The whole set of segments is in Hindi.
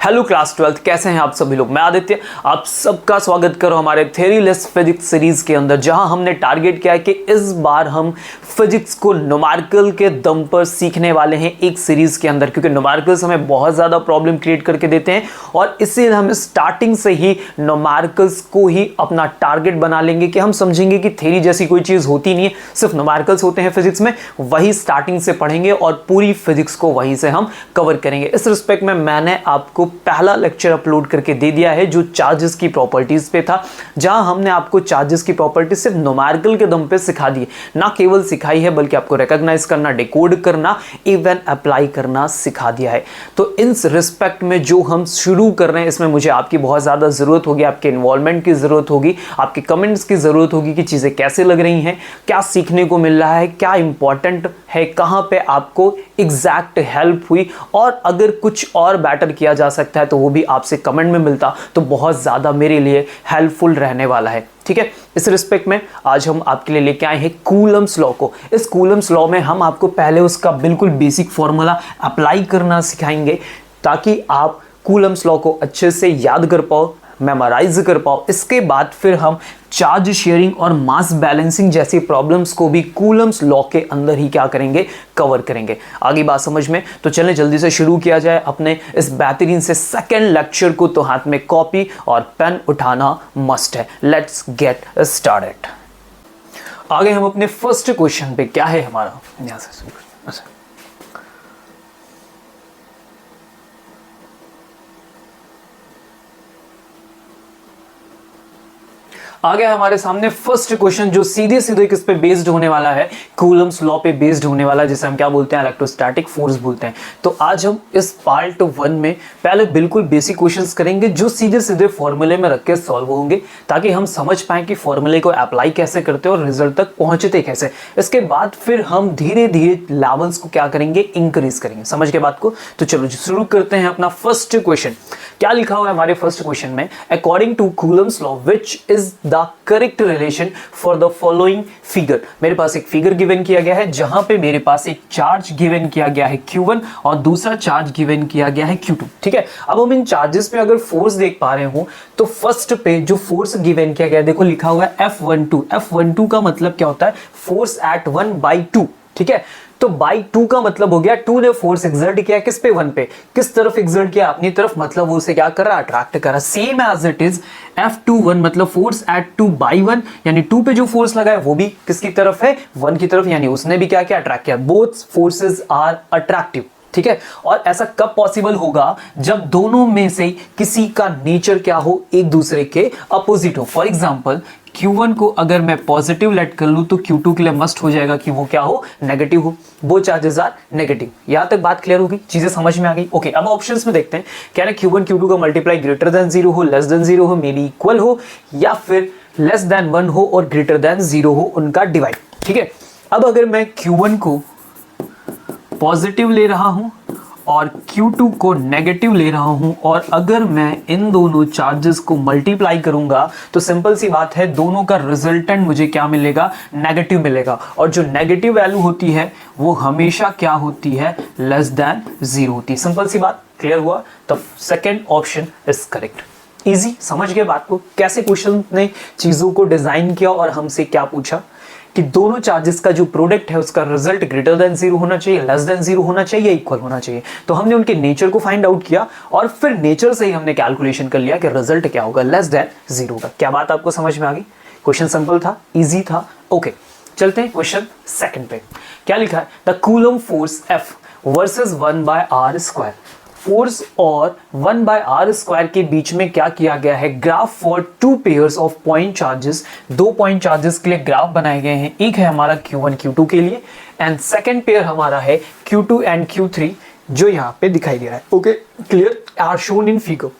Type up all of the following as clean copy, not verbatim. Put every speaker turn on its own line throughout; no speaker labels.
हेलो क्लास 12th, कैसे हैं आप सभी लोग। मैं आदित्य आप सबका स्वागत करो हमारे थ्योरी लेस फिजिक्स सीरीज के अंदर, जहां हमने टारगेट किया है कि इस बार हम फिजिक्स को न्यूमेरिकल के दम पर सीखने वाले हैं एक सीरीज के अंदर, क्योंकि न्यूमेरिकल्स हमें बहुत ज़्यादा प्रॉब्लम क्रिएट करके देते हैं और इसीलिए हम स्टार्टिंग से ही न्यूमेरिकल्स को ही अपना टारगेट बना लेंगे कि हम समझेंगे कि थ्योरी जैसी कोई चीज़ होती नहीं है, सिर्फ न्यूमेरिकल्स होते हैं फिजिक्स में। वही स्टार्टिंग से पढ़ेंगे और पूरी फिजिक्स को वहीं से हम कवर करेंगे। इस रिस्पेक्ट में मैंने आपको पहला लेक्चर अपलोड करके दे दिया है जो चार्जेस की प्रॉपर्टीज पे था, जहां हमने आपको चार्जेस की प्रॉपर्टीज सिर्फ न्यूमेरिकल के दम पे सिखा दी, ना केवल सिखाई है बल्कि आपको रिकॉग्नाइज करना, डिकोड करना, इवन अप्लाई करना सिखा दिया है। तो इन रिस्पेक्ट में जो हम शुरू कर रहे हैं इसमें मुझे आपकी बहुत ज्यादा जरूरत होगी, आपके इन्वॉल्वमेंट की जरूरत होगी, आपके कमेंट्स की जरूरत होगी कि चीजें कैसे लग रही हैं, क्या सीखने को मिल रहा है, क्या इंपॉर्टेंट है, कहां पे आपको एग्जैक्ट हेल्प हुई, और अगर कुछ और बेटर किया जा सकता है तो वो भी आपसे कमेंट में मिलता तो बहुत ज़्यादा मेरे लिए हेल्पफुल रहने वाला है। ठीक है, इस रिस्पेक्ट में आज हम आपके लिए लेके आए हैं कूलम्स लॉ को। इस कूलम्स लॉ में हम आपको पहले उसका बिल्कुल बेसिक फॉर्मूला अप्लाई करना सिखाएंगे ताकि आप कूलम्स लॉ को अच्छे से याद कर पाओ, मेमोराइज कर पाओ। इसके बाद फिर हम चार्ज शेयरिंग और मास बैलेंसिंग जैसी प्रॉब्लम्स को भी कूलम्स लॉ के अंदर ही क्या करेंगे, कवर करेंगे। आगे बात समझ में, तो चलें जल्दी से शुरू किया जाए अपने इस बेहतरीन से सेकंड लेक्चर को। तो हाथ में कॉपी और पेन उठाना मस्ट है। Let's get started. आगे हम अपने फर्स्ट क्वेश्चन पे, क्या है हमारा, यहां से आगे हमारे सामने फर्स्ट क्वेश्चन जो सीधे सीधे किस पे बेस्ड होने वाला है, कूलम्स लॉ पे बेस्ड होने वाला है, जिसे हम क्या बोलते हैं, इलेक्ट्रोस्टैटिक फोर्स बोलते हैं। तो आज हम इस पार्ट 1 में पहले बिल्कुल बेसिक क्वेश्चंस करेंगे जो सीधे सीधे फॉर्मूले में रख के सॉल्व होंगे, ताकि हम समझ पाएं कि फॉर्मूले को अप्लाई कैसे करते हैं और रिजल्ट तक पहुंचते कैसे। इसके बाद फिर हम धीरे धीरे लेवल्स को क्या करेंगे, इंक्रीज करेंगे। समझ के बात को, तो चलो शुरू करते हैं अपना फर्स्ट क्वेश्चन। क्या लिखा हुआ है हमारे फर्स्ट क्वेश्चन में, according to Coulomb's law which is the correct relation for the following figure. मेरे पास एक फिगर गिवन किया गया है जहां पे मेरे पास एक चार्ज गिवन किया गया है Q1 और दूसरा चार्ज गिवन किया गया है Q2। ठीक है, अब हम इन चार्जेस पे अगर फोर्स देख पा रहे हो तो फर्स्ट पे जो फोर्स गिवन किया गया है, देखो लिखा हुआ है F12। F12 का मतलब क्या होता है, फोर्स एट 1/2। ठीक है, तो बाई 2 का मतलब हो गया 2 ने फोर्स एक्सर्ट किया किस पे, 1 पे। किस तरफ एक्सर्ट किया, अपनी तरफ, मतलब वो उसे क्या कर रहा, अट्रैक्ट कर रहा। Same as it is F21 मतलब फोर्स एट 2/1, यानी 2 पे जो फोर्स लगा है वो भी किसकी तरफ है, 1 की तरफ, यानी उसने भी क्या किया, अट्रैक्ट किया। Both forces are attractive. ठीक है, और ऐसा कब पॉसिबल होगा, जब दोनों में से किसी का नेचर क्या हो, एक दूसरे के अपोजिट हो। फॉर एग्जांपल Q1 को अगर मैं पॉजिटिव लेट कर लूं तो Q2 के लिए मस्ट हो जाएगा कि वो क्या हो, नेगेटिव हो। वो चार्जेस आर नेगेटिव। यहां तक बात क्लियर होगी, चीजें समझ में आ गई। ओके, अब ऑप्शंस में देखते हैं, क्या है Q1 Q2 का मल्टीप्लाई ग्रेटर देन 0 हो, लेस देन 0 हो, मे बी इक्वल हो, या फिर लेस देन 1 हो और ग्रेटर देन 0 हो, उनका डिवाइड। ठीक है, अब अगर मैं Q1 को पॉजिटिव ले रहा हूं और Q2 को नेगेटिव ले रहा हूं, और अगर मैं इन दोनों चार्जेस को मल्टीप्लाई करूंगा तो सिंपल सी बात है, दोनों का रिजल्टेंट मुझे क्या मिलेगा, नेगेटिव मिलेगा। और जो नेगेटिव वैल्यू होती है वो हमेशा क्या होती है, लेस देन 0 होती है। सिंपल सी बात, क्लियर हुआ। तो second option is correct. Easy, समझ गए बात को, कैसे क्वेश्चन ने चीजों को डिजाइन किया और हमसे क्या पूछा कि दोनों चार्जेस का जो प्रोडक्ट है उसका रिजल्ट ग्रेटर देन 0 होना चाहिए, लेस देन 0 होना चाहिए, इक्वल होना चाहिए। तो हमने उनके नेचर को फाइंड आउट किया और फिर नेचर से ही हमने कैलकुलेशन कर लिया कि रिजल्ट क्या होगा, लेस देन 0 का। क्या बात आपको समझ में आ गई? क्वेश्चन सिंपल था, इजी था। ओके, चलते हैं क्वेश्चन सेकंड पे। क्या लिखा है, the coulomb force F versus 1/r²। Force और 1/r² के बीच में क्या किया गया है, graph for 2 pairs of point charges. 2 point charges के लिए ग्राफ बनाए गए हैं। एक है हमारा Q1 Q2 के लिए, एंड सेकेंड पेयर हमारा है Q2 एंड Q3 जो यहाँ पे दिखाई दे रहा है। Okay, clear, are shown in figure.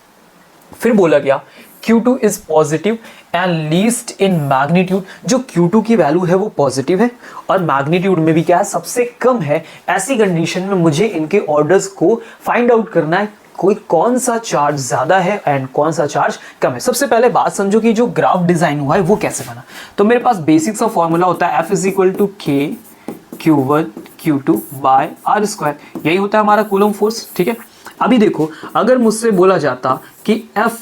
फिर बोला गया Q2 is positive and least in magnitude. जो Q2 की वैल्यू है वो पॉजिटिव है और मैग्नीट्यूड में भी क्या है, सबसे कम है। ऐसी कंडीशन में मुझे इनके ऑर्डर्स को फाइंड आउट करना है, कोई कौन सा चार्ज ज्यादा है एंड कौन सा चार्ज कम है। सबसे पहले बात समझो कि जो ग्राफ डिजाइन हुआ है वो कैसे बना। तो मेरे पास बेसिक सा फॉर्मूला होता है F = K Q1 Q2 by r²। यही होता है हमारा कूलम फोर्स। ठीक है, अभी देखो, अगर मुझसे बोला जाता कि F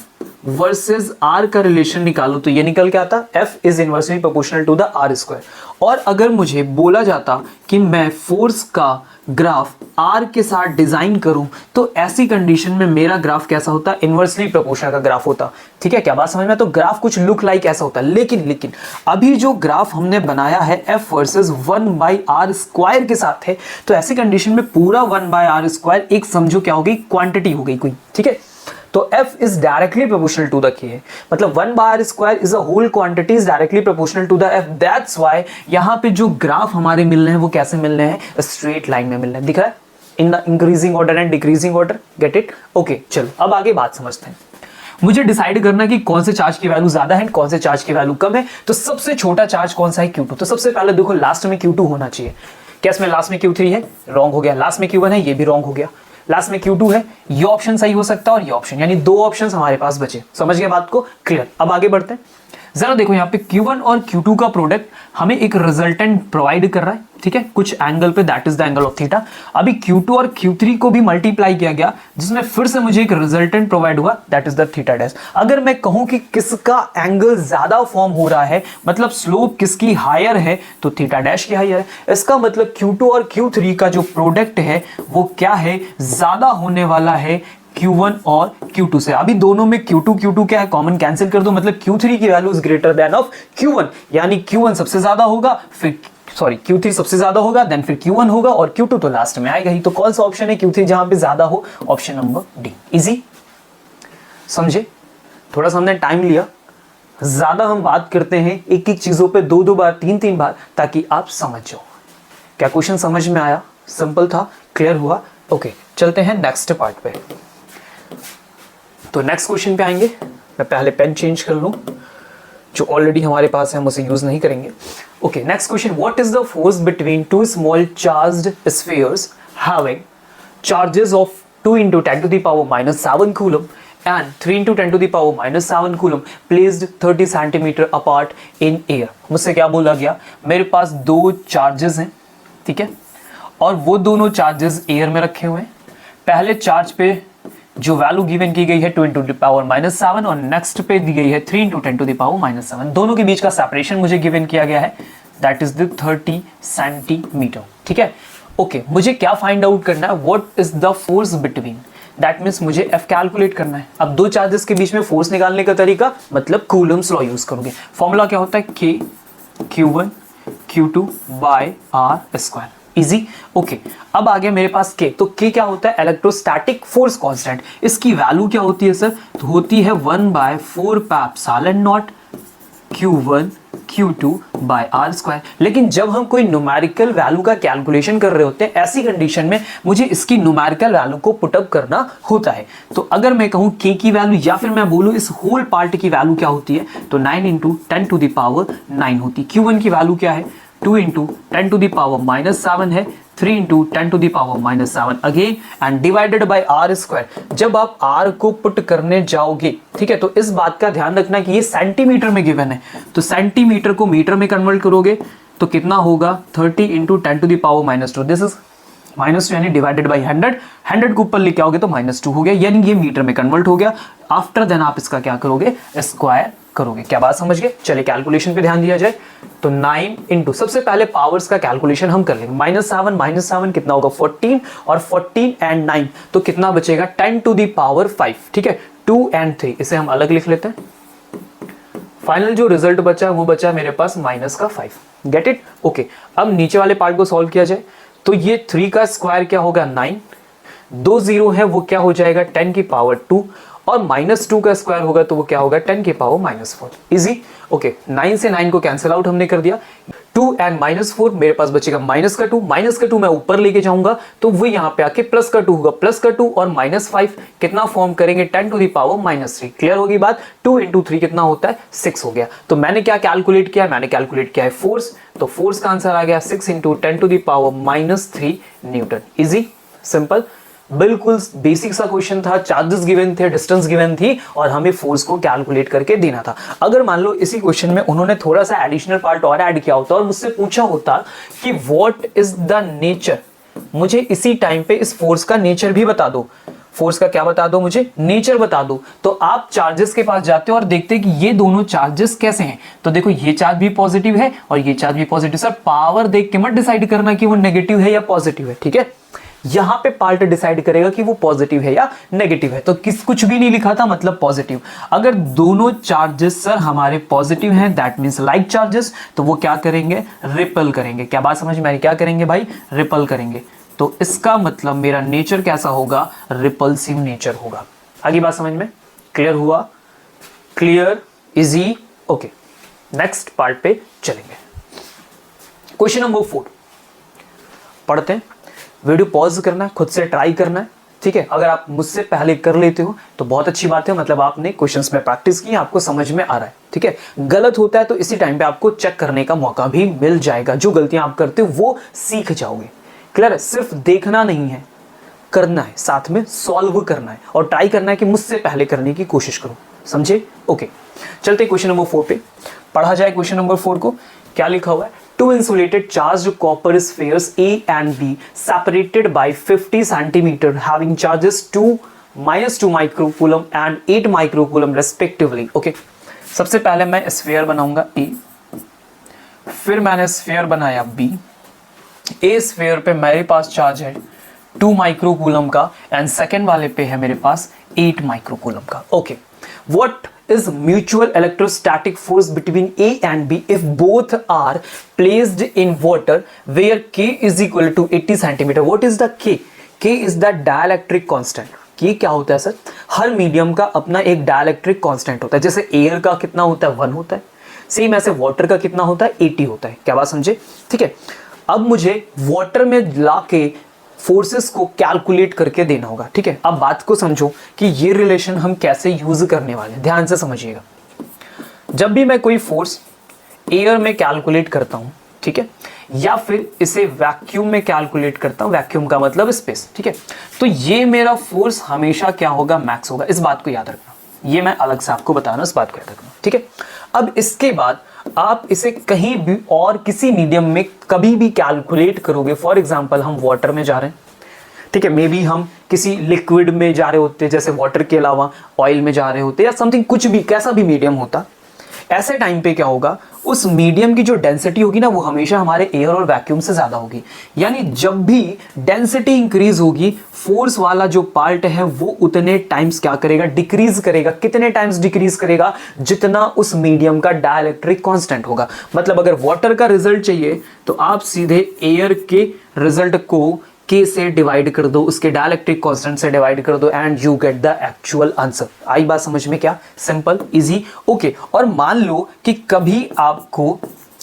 वर्सेस R का रिलेशन निकालो तो ये निकल के आता F is inversely proportional to the R square. और अगर मुझे बोला जाता कि मैं फोर्स का ग्राफ R के साथ डिजाइन करूं तो ऐसी कंडीशन में मेरा ग्राफ कैसा होता, इनवर्सली प्रोपोर्शनल का ग्राफ होता। ठीक है, क्या बात समझ में? तो ग्राफ कुछ लुक लाइक ऐसा होता। लेकिन अभी जो ग्राफ हमने बनाया है F वर्सेस 1/R स्क्वायर के साथ है, तो ऐसी कंडीशन में पूरा 1/R स्क्वायर एक समझो क्या हो गई, क्वांटिटी हो गई कोई। ठीक है, तो F is directly proportional to the K है, मतलब 1/R square is a whole quantity is directly proportional to the F। That's why यहाँ पे जो ग्राफ हमारे मिल रहे हैं वो कैसे मिल रहे हैं, स्ट्रेट लाइन में मिल रहे हैं। दिख रहा है, in the increasing order and decreasing order. Get it? Okay, चलो अब आगे बात समझते हैं। मुझे डिसाइड करना है कि कौन से चार्ज की वैल्यू ज्यादा है, कौन से चार्ज की वैल्यू कम है। तो सबसे छोटा चार्ज कौन सा है, Q2। तो सबसे पहले देखो, लास्ट में Q2 होना चाहिए। क्या इसमें लास्ट में Q3 है? रॉन्ग हो गया। लास्ट में Q1 है, ये भी रॉन्ग हो गया। लास्ट में Q2 है, ये ऑप्शन सही हो सकता है और ये ऑप्शन, यानी दो ऑप्शंस हमारे पास बचे। समझ गए बात को? क्लियर। अब आगे बढ़ते हैं। जरा देखो यहाँ पे Q1 और Q2 का प्रोडक्ट हमें एक रिजल्टेंट प्रोवाइड कर रहा है। ठीक है, कुछ एंगल पे, that is the angle of theta. अभी Q2 और Q3 को भी मल्टीप्लाई किया गया, जिसमें फिर से मुझे एक रिजल्टेंट प्रोवाइड हुआ, that is the theta dash. अगर मैं कहूं कि किसका एंगल ज्यादा फॉर्म हो रहा है, मतलब स्लोप किसकी हायर है, तो थीटा डैश की हायर है। इसका मतलब Q2 और Q3 का जो प्रोडक्ट है वो क्या है, ज्यादा होने वाला है Q1 और Q2 से। अभी दोनों में Q2 क्या है, कॉमन कैंसिल कर दो, मतलब Q3 की value is greater than of Q1, यानी Q1 सबसे ज्यादा होगा, फिर Q3 सबसे ज्यादा होगा, देन फिर Q1 होगा और Q2 तो लास्ट में आएगा ही। तो कौन सा ऑप्शन है Q3 जहां पे ज्यादा हो? Option number D. इजी, समझे? थोड़ा सा हमने टाइम लिया, ज्यादा हम बात करते हैं एक एक चीजों पे दो बार, तीन बार, ताकि आप समझ जाओ। क्या क्वेश्चन समझ में आया? सिंपल था, क्लियर हुआ? ओके, चलते हैं नेक्स्ट पार्ट पे। तो नेक्स्ट क्वेश्चन पे आएंगे। मैं पहले पेन चेंज कर लूं, जो ऑलरेडी हमारे पास है हम उसे यूज नहीं करेंगे। Okay, next question, what is the force between two small charged spheres having charges of 2 × 10⁻⁻7 coulomb and 3 × 10⁻⁻7 coulomb placed 30 centimetre apart in air. मुझसे क्या बोला गया, मेरे पास दो चार्जेस हैं, ठीक है, और वो दोनों चार्जेस एयर में रखे हुए हैं। पहले चार्ज पे जो वैल्यू गिवन की गई है 2 × 10⁻⁻7 और नेक्स्ट पे दी गई है 3 × 10⁻⁻7। दोनों के बीच का सेपरेशन मुझे गिवन किया गया है, दैट इज द 30 सेंटीमीटर। ठीक है, ओके, मुझे क्या फाइंड आउट करना है, what is the force between, that means मुझे F कैलकुलेट करना है। अब दो चार्जेस के बीच में फोर्स निकालने का तरीका, मतलब कूलम्स लॉ यूज करोगे। फॉर्मूला क्या होता है, K Q1 Q2 by R square. Easy, okay. अब आ गया मेरे पास K, तो K क्या होता है, इलेक्ट्रोस्टैटिक फोर्स कांस्टेंट। इसकी वैल्यू क्या होती है सर, तो होती है 1/4πε0 Q1 Q2 by R square. लेकिन जब हम कोई न्यूमेरिकल वैल्यू का कैलकुलेशन कर रहे होते हैं, ऐसी कंडीशन में मुझे इसकी न्यूमेरिकल वैल्यू को पुटअप करना होता है। तो अगर मैं कहूं K की वैल्यू, या फिर मैं बोलूं इस होल पार्ट की वैल्यू क्या होती है, तो 9 × 10⁻9 होती है। Q1 की वैल्यू क्या है, 2 × 10⁻⁻7 है, 3 × 10⁻⁻7 again and divided by R square. जब आप R को पुट करने जाओगे, ठीक है, तो इस बात का ध्यान रखना कि ये सेंटीमीटर में गिवन है, तो सेंटीमीटर को मीटर में कन्वर्ट करोगे तो कितना होगा, 30 × 10⁻²। दिस इज -2 यानी डिवाइडेड बाय 100 को ऊपर लेके आओगे तो -2 हो गया, यानी ये मीटर में कन्वर्ट हो गया। आफ्टर देन आप इसका क्या करोगे, स्क्वायर करोगे। क्या बात समझ गए? चलिए कैलकुलेशन पे ध्यान दिया जाए। तो 9 × सबसे पहले पावर्स का कैलकुलेशन हम कर लेंगे। -7 कितना होगा, 14, और 14 एंड 9 तो कितना बचेगा, 10⁵ ठीक है। 2 और 3 इसे हम अलग लिख लेते हैं। फाइनल जो रिजल्ट बचा वो बचा मेरे पास -5। Get it? ओके, अब नीचे वाले पार्ट को सॉल्व किया जाए तो ये 3 का स्क्वायर क्या होगा, 9, 2 0 है वो क्या हो जाएगा, 10⁻2, और -2 का स्क्वायर होगा तो वो क्या होगा, 10⁻⁻4। Easy, okay. 9 से 9 को कैंसिल आउट हमने कर दिया। 2 एंड -4 मेरे पास बचेगा -2 मैं ऊपर लेके जाऊंगा तो वो यहाँ पे आके +2 होगा, +2 और -5 कितना फॉर्म करेंगे, 10⁻3। क्लियर होगी बात? 2 × 3 कितना होता है, 6 हो गया। तो मैंने क्या कैलकुलेट किया, मैंने कैलकुलेट किया है फोर्स, तो फोर्स का आंसर आ गया 6 × 10⁻3 न्यूटन। इजी, सिंपल, बिल्कुल बेसिक सा क्वेश्चन था। चार्जेस गिवन थे, डिस्टेंस गिवन थी और हमें फोर्स को कैलकुलेट करके देना था। अगर मान लो इसी क्वेश्चन में उन्होंने थोड़ा सा एडिशनल पार्ट और ऐड किया होता और मुझसे पूछा होता कि व्हाट इज द नेचर, मुझे इसी टाइम पे इस फोर्स का नेचर भी बता दो, फोर्स का क्या बता दो, मुझे नेचर बता दो। तो आप चार्जेस के पास जाते हो और देखते हैं कि ये दोनों चार्जेस कैसे हैं। तो देखो ये चार्ज भी पॉजिटिव है और ये चार्ज भी पॉजिटिव। सर पावर देख के मत डिसाइड करना कि वो नेगेटिव है या पॉजिटिव है, ठीक है। यहां पे पार्ट डिसाइड करेगा कि वो पॉजिटिव है या नेगेटिव है। तो कुछ भी नहीं लिखा था, मतलब पॉजिटिव। अगर दोनों चार्जेस सर हमारे पॉजिटिव हैं, दैट मींस लाइक चार्जेस, तो वो क्या करेंगे, रिपल करेंगे। क्या बात समझ में आई, क्या करेंगे भाई, रिपल करेंगे। तो इसका मतलब मेरा नेचर कैसा होगा, रिपल्सिव नेचर होगा। आगे बात समझ में क्लियर हुआ, clear, easy, okay. Next part पे चलेंगे। क्वेश्चन नंबर 4 पढ़ते हैं। वीडियो पॉज करना है, खुद से ट्राई करना है, ठीक है। अगर आप मुझसे पहले कर लेते हो तो बहुत अच्छी बात है, मतलब आपने क्वेश्चंस में प्रैक्टिस की, आपको समझ में आ रहा है, ठीक है। गलत होता है तो इसी टाइम पे आपको चेक करने का मौका भी मिल जाएगा। जो गलतियां आप करते हो वो सीख जाओगे। क्लियर है, सिर्फ देखना नहीं है, करना है, साथ में सॉल्व करना है और ट्राई करना है कि मुझसे पहले करने की कोशिश करो, समझे, ओके। चलते क्वेश्चन नंबर 4 पे, पढ़ा जाए क्वेश्चन नंबर 4 को। क्या लिखा हुआ है, two insulated charged copper spheres A and B separated by 50 centimeter having charges -2 microcoulomb and 8 microcoulomb respectively, okay। सबसे पहले मैं स्फीयर बनाऊंगा A, फिर मैंने स्फीयर बनाया B। A स्फीयर पे मेरे पास चार्ज है 2 माइक्रोकूलम का एंड सेकेंड वाले पे है मेरे पास 8 माइक्रोकूलम का, okay. What is mutual electrostatic force between A and B if both are placed in water where K is equal to 80 centimeter? What is the K? K is the dielectric constant. K क्या होता है सर, हर मीडियम का अपना एक डायलैक्ट्रिक कांस्टेंट होता है। जैसे एयर का कितना होता है, 1 होता है, सेम ऐसे वाटर का कितना होता है, 80 होता है। क्या बात समझे, ठीक है। अब मुझे वाटर में लाके फोर्सेस को कैलकुलेट करके देना होगा, ठीक है। अब बात को समझो कि ये रिलेशन हम कैसे यूज करने वाले हैं, ध्यान से समझिएगा। जब भी मैं कोई फोर्स एयर में कैलकुलेट करता हूं, ठीक है, या फिर इसे वैक्यूम में कैलकुलेट करता हूं, वैक्यूम का मतलब स्पेस, ठीक है, तो ये मेरा फोर्स हमेशा क्या होगा, मैक्स होगा। इस बात को याद रखना, ये मैं अलग से आपको बता रहा हूं, इस बात को याद रखना, ठीक है। अब इसके बाद आप इसे कहीं भी और किसी मीडियम में कभी भी कैलकुलेट करोगे। फॉर एग्जांपल हम वाटर में जा रहे हैं, ठीक है, मे बी हम किसी लिक्विड में जा रहे होते, जैसे वाटर के अलावा ऑयल में जा रहे होते या समथिंग, कुछ भी कैसा भी मीडियम होता, ऐसे टाइम पे क्या होगा, उस मीडियम की जो डेंसिटी होगी ना वो हमेशा हमारे एयर और वैक्यूम से ज्यादा होगी। यानी जब भी डेंसिटी इंक्रीज होगी, फोर्स वाला जो पार्ट है वो उतने टाइम्स क्या करेगा, डिक्रीज करेगा। कितने टाइम्स डिक्रीज करेगा, जितना उस मीडियम का डायलैक्ट्रिक कांस्टेंट होगा। मतलब अगर वाटर का रिजल्ट चाहिए तो आप सीधे एयर के रिजल्ट को K से डिवाइड कर दो, उसके डायलैक्ट्रिक कांस्टेंट से डिवाइड कर दो and you get the actual answer. आई बात समझ में, क्या सिंपल, इजी, ओके। और मान लो कि कभी आपको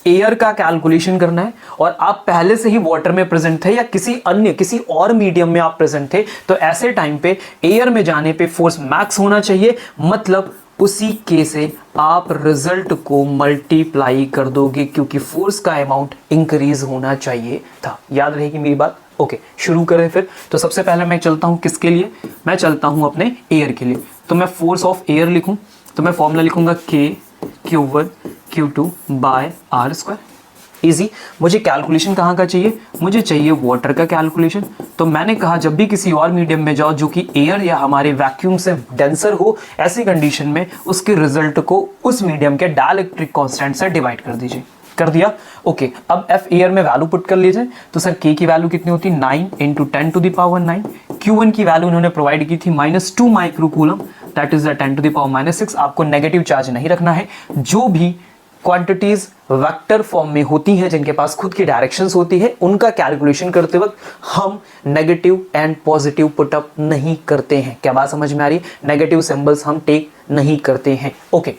एयर का कैलकुलेशन करना है और आप पहले से ही वाटर में प्रेजेंट थे या किसी और मीडियम में आप प्रेजेंट थे, तो ऐसे टाइम पे एयर में जाने पे फोर्स मैक्स होना चाहिए। मतलब उसी K से आप रिजल्ट को मल्टीप्लाई कर दोगे, क्योंकि फोर्स का अमाउंट इंक्रीज होना चाहिए था। याद रहेगी मेरी बात, ओके। शुरू करें फिर। तो सबसे पहले मैं चलता हूं किसके लिए, मैं चलता हूं अपने एयर के लिए। तो मैं फोर्स ऑफ एयर लिखूं तो मैं फॉर्मूला लिखूंगा K∗1 Q2 by R square. Easy. मुझे कैलकुलेशन कहाँ का चाहिए, मुझे चाहिए वाटर का कैलकुलेशन। तो मैंने कहा जब भी किसी और मीडियम में जाओ जो कि एयर या हमारे वैक्यूम से डेंसर हो, ऐसी कंडीशन में उसके रिजल्ट को उस मीडियम के डायलैक्ट्रिक कांस्टेंट से डिवाइड कर दीजिए। कर दिया, ओके। अब F एयर में वैल्यू पुट कर लीजिए। तो सर K की वैल्यू कितनी होती है, 9 × 10⁻⁹। Q1 की वैल्यू उन्होंने प्रोवाइड की थी -2 माइक्रोकूलम, दैट इज द 10⁻⁶। आपको नेगेटिव चार्ज नहीं रखना है। जो भी क्वांटिटीज वेक्टर फॉर्म में होती हैं, जिनके पास खुद की डायरेक्शंस होती है, उनका कैलकुलेशन करते वक्त हम नेगेटिव एंड पॉजिटिव पुटअप नहीं करते हैं। क्या बात समझ में आ रही है, नेगेटिव सिंबल्स हम टेक नहीं करते हैं, ओके।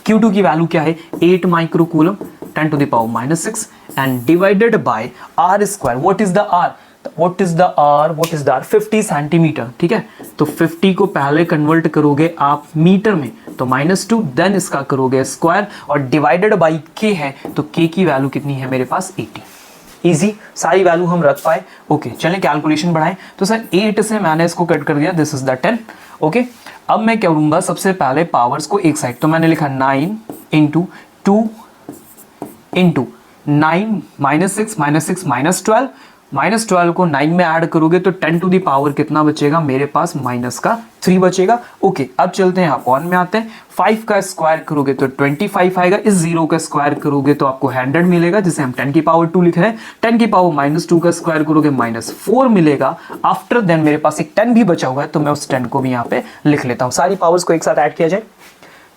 Q2 की वैल्यू क्या है, 8 microcoulomb 10⁻⁶ and divided by R square. What is the R, what is the R, 50 centimetre, ठीक है। तो 50 को पहले कन्वर्ट करोगे आप मीटर में, तो -2, देन इसका करोगे स्क्वायर और डिवाइडेड बाई K है, तो K की वैल्यू कितनी है मेरे पास, 80। इजी, सारी वैल्यू हम रख पाए, ओके। चलें कैलकुलेशन बढ़ाएं। तो सर 8 से मैंने इसको कट कर दिया, दिस इज द 10, ओके। अब मैं क्या करूंगा, सबसे पहले पावर्स को एक साइड, तो मैंने लिखा 9 × 2 × 9 -6 -6 -12 -12 को 9 में ऐड करोगे तो 10 टू द पावर कितना बचेगा मेरे पास, -3 बचेगा। ओके, अब चलते हैं अपॉन में आते हैं। 5 का स्क्वायर करोगे तो 25 आएगा, इस 0 का स्क्वायर करोगे तो आपको 100 मिलेगा, जिसे हम 10 की पावर 2 लिख रहे हैं। 10 की पावर -2 का स्क्वायर करोगे -4 मिलेगा। आफ्टर देन मेरे पास एक 10 भी बचा हुआ है, तो मैं उस 10 को भी यहाँ पे लिख लेता हूँ। सारी पावर्स को एक साथ ऐड किया जाए,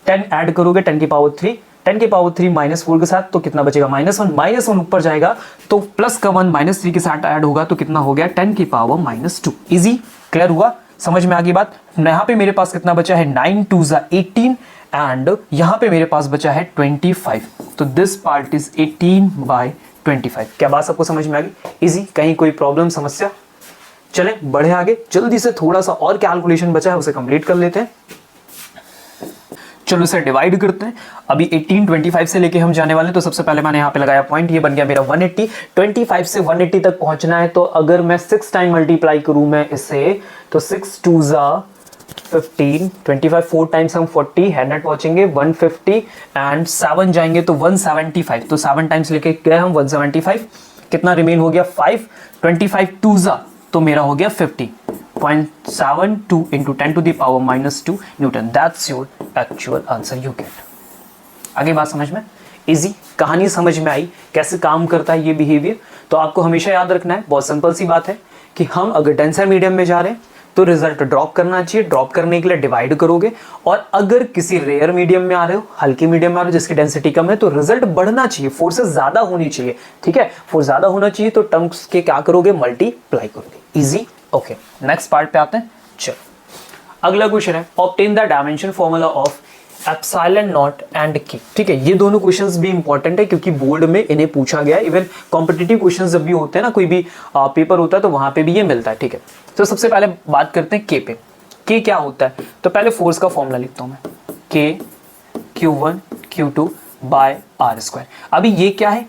10 ऐड करोगे 10 की पावर 3, 10 की पावर 3 -4 के साथ तो कितना बचेगा, -1 ऊपर जाएगा तो प्लस का 1 -3 के साथ ऐड होगा तो कितना हो गया, 10 की पावर -2। इजी, क्लियर हुआ, समझ में आ गई बात। यहाँ पे मेरे पास कितना बचा है, 9 2 18 एंड यहाँ पे मेरे पास बचा है 25, तो दिस पार्ट इज 18/25। क्या बात सबको समझ में आ गई, इजी, कहीं कोई प्रॉब्लम समस्या। चले बढ़े आगे, जल्दी से थोड़ा सा और कैलकुलेशन बचा है उसे कंप्लीट कर लेते हैं। चलो इसे डिवाइड करते हैं। अभी 18 25 से लेके हम जाने वाले हैं, तो सबसे पहले मैंने यहाँ पे लगाया पॉइंट, ये बन गया मेरा 180। 25 से 180 तक पहुंचना है, तो अगर मैं 6 टाइम मल्टीप्लाई करूं मैं इसे, तो 6 2 15, 25 4 टाइम्स हम 40, 100 पहुंचेंगे 150 एंड 7 जाएंगे तो 175, तो 7 टाइम्स लेके गए हम 175, कितना रिमेन हो गया 5, 25 2 तो मेरा हो गया 50.72 into 10 to the power -2 Newton. That's your actual answer you get. आगे बात समझ में, इजी, कहानी समझ में आई कैसे काम करता है ये बिहेवियर। तो आपको हमेशा याद रखना है, बहुत सिंपल सी बात है कि हम अगर डेंसर मीडियम में जा रहे हैं तो रिजल्ट ड्रॉप करना चाहिए, ड्रॉप करने के लिए डिवाइड करोगे, और अगर किसी रेयर मीडियम में आ रहे हो, हल्की मीडियम में आ रहे हो जिसकी डेंसिटी कम है, तो रिजल्ट बढ़ना चाहिए, फोर्सेस ज्यादा होनी चाहिए, ठीक है, फोर्स ज्यादा होना चाहिए, तो टर्म्स के क्या करोगे, मल्टीप्लाई करोगे। इजी, ओके, नेक्स्ट पार्ट पे आते हैं। चलो अगला क्वेश्चन है, obtain the dimension formula of epsilon not and के। ठीक है, ये दोनों क्वेश्चंस भी इंपॉर्टेंट है क्योंकि बोर्ड में इन्हें पूछा गया है। इवन कॉम्पिटिटिव क्वेश्चंस जब भी होते हैं ना, कोई भी पेपर होता है तो वहां पे भी ये मिलता है। ठीक है, तो सबसे पहले बात करते हैं के पे। के क्या होता है, तो पहले फोर्स का फॉर्मूला लिखता हूं मैं, के Q1 Q2 bye are square. अभी ये क्या है,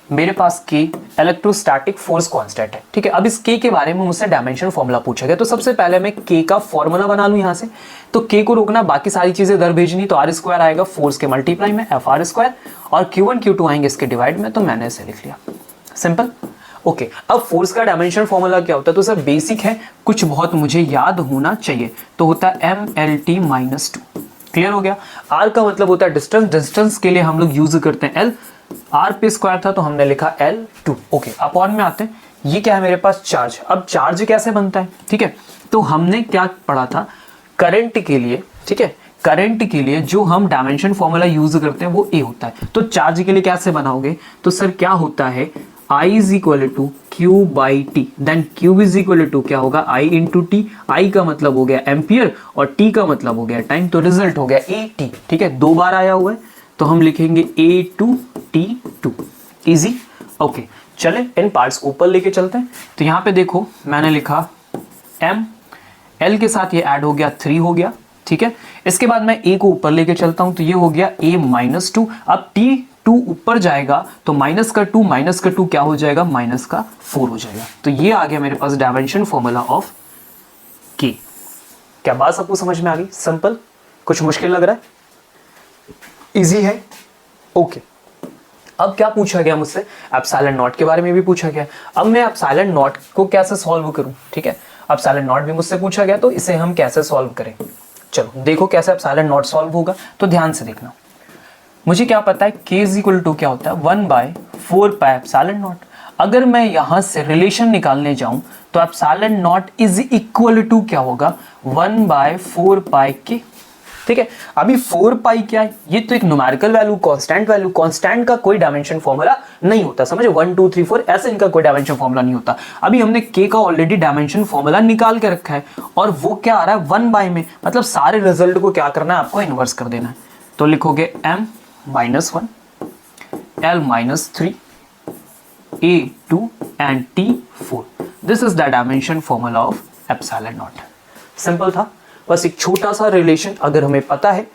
मेरे पास के इलेक्ट्रोस्टैटिक फोर्स कांस्टेंट है। ठीक है, अब इस के बारे में मुझसे डायमेंशन फॉर्मूला पूछा गया, तो सबसे पहले मैं के का फॉर्मूला बना लूं यहां से। तो के को रोकना, बाकी सारी चीजें इधर भेजनी, तो आर स्क्वायर आएगा फोर्स के मल्टीप्लाई में एफ आर स्क्वायर, और Q1 Q2 आएंगे इसके डिवाइड में, तो मैंने इसे लिख लिया, सिंपल। ओके, अब फोर्स का डायमेंशन फॉर्मूला क्या होता है, तो सर बेसिक है, कुछ बहुत मुझे याद होना चाहिए, तो होता है MLT -2। क्लियर हो गया। आर का मतलब होता है डिस्टेंस, डिस्टेंस के लिए हम लोग यूज करते हैं एल, आर पे स्क्वायर था तो हमने लिखा L2। ओके, अपॉन में आते हैं, ये क्या है मेरे पास, चार्ज। अब चार्ज कैसे बनता है, ठीक है, तो हमने क्या पढ़ा था, करंट के लिए, ठीक है, करंट के लिए जो हम डायमेंशन फॉर्मूला यूज करते हैं वो ए होता है। तो चार्ज के लिए कैसे बनाओगे, तो सर क्या होता है, I is equal to Q by T, then Q is equal to क्या होगा, I इंटू टी। आई का मतलब हो गया एम्पियर और टी का मतलब हो गया टाइम, तो रिजल्ट हो गया AT। ठीक है, 2 बार आया हुआ है तो हम लिखेंगे A2T2। इजी, ओके, चले इन पार्ट्स को ऊपर लेके चलते हैं। तो यहाँ पे देखो मैंने लिखा M, L के साथ ये ऐड हो गया 3 हो गया। ठीक है, इसके बाद मैं A को ऊपर लेके चलता हूं, तो ये हो गया A-2। अब T2 ऊपर जाएगा तो -2 क्या हो जाएगा, -4 हो जाएगा। तो ये आ गया मेरे पास डायमेंशन फॉर्मूला ऑफ K। क्या बात सबको समझ में आ गई, सिंपल, कुछ मुश्किल लग रहा है, इजी है। ओके, अब क्या पूछा गया मुझसे, एप्सिलॉन नॉट के बारे में भी पूछा गया। अब मैं एप्सिलॉन नॉट को कैसे सॉल्व करूं, ठीक है, एप्सिलॉन नॉट भी मुझसे पूछा गया, तो इसे हम कैसे सॉल्व करें। चलो देखो कैसे एप्सिलॉन नॉट सॉल्व होगा, तो ध्यान से देखना। मुझे क्या पता है, k इज इक्वल टू क्या होता है, 1/4 पाई एप्सिलॉन नॉट। अगर मैं यहां से रिलेशन निकालने जाऊं तो epsilon naught is equal to क्या होगा, 1/4 पाई के। ठीक है, अभी 4 पाई क्या है, ये तो एक न्यूमेरिकल वैल्यू, कांस्टेंट का कोई डायमेंशन फॉर्मूला नहीं होता, समझे, 1 2 3 4 ऐसे इनका कोई डायमेंशन फॉर्मूला नहीं होता। अभी हमने के का ऑलरेडी डायमेंशन फॉर्मूला निकाल के रखा है, और वो क्या आ रहा है 1 बाय में, मतलब सारे रिजल्ट को क्या करना है, आपको इन्वर्स कर देना है। तो लिखोगे M-1, L-3, A2 and T4। This is the dimension formula of epsilon not. Simple था, बस एक छोटा सा रिलेशन अगर हमें पता है,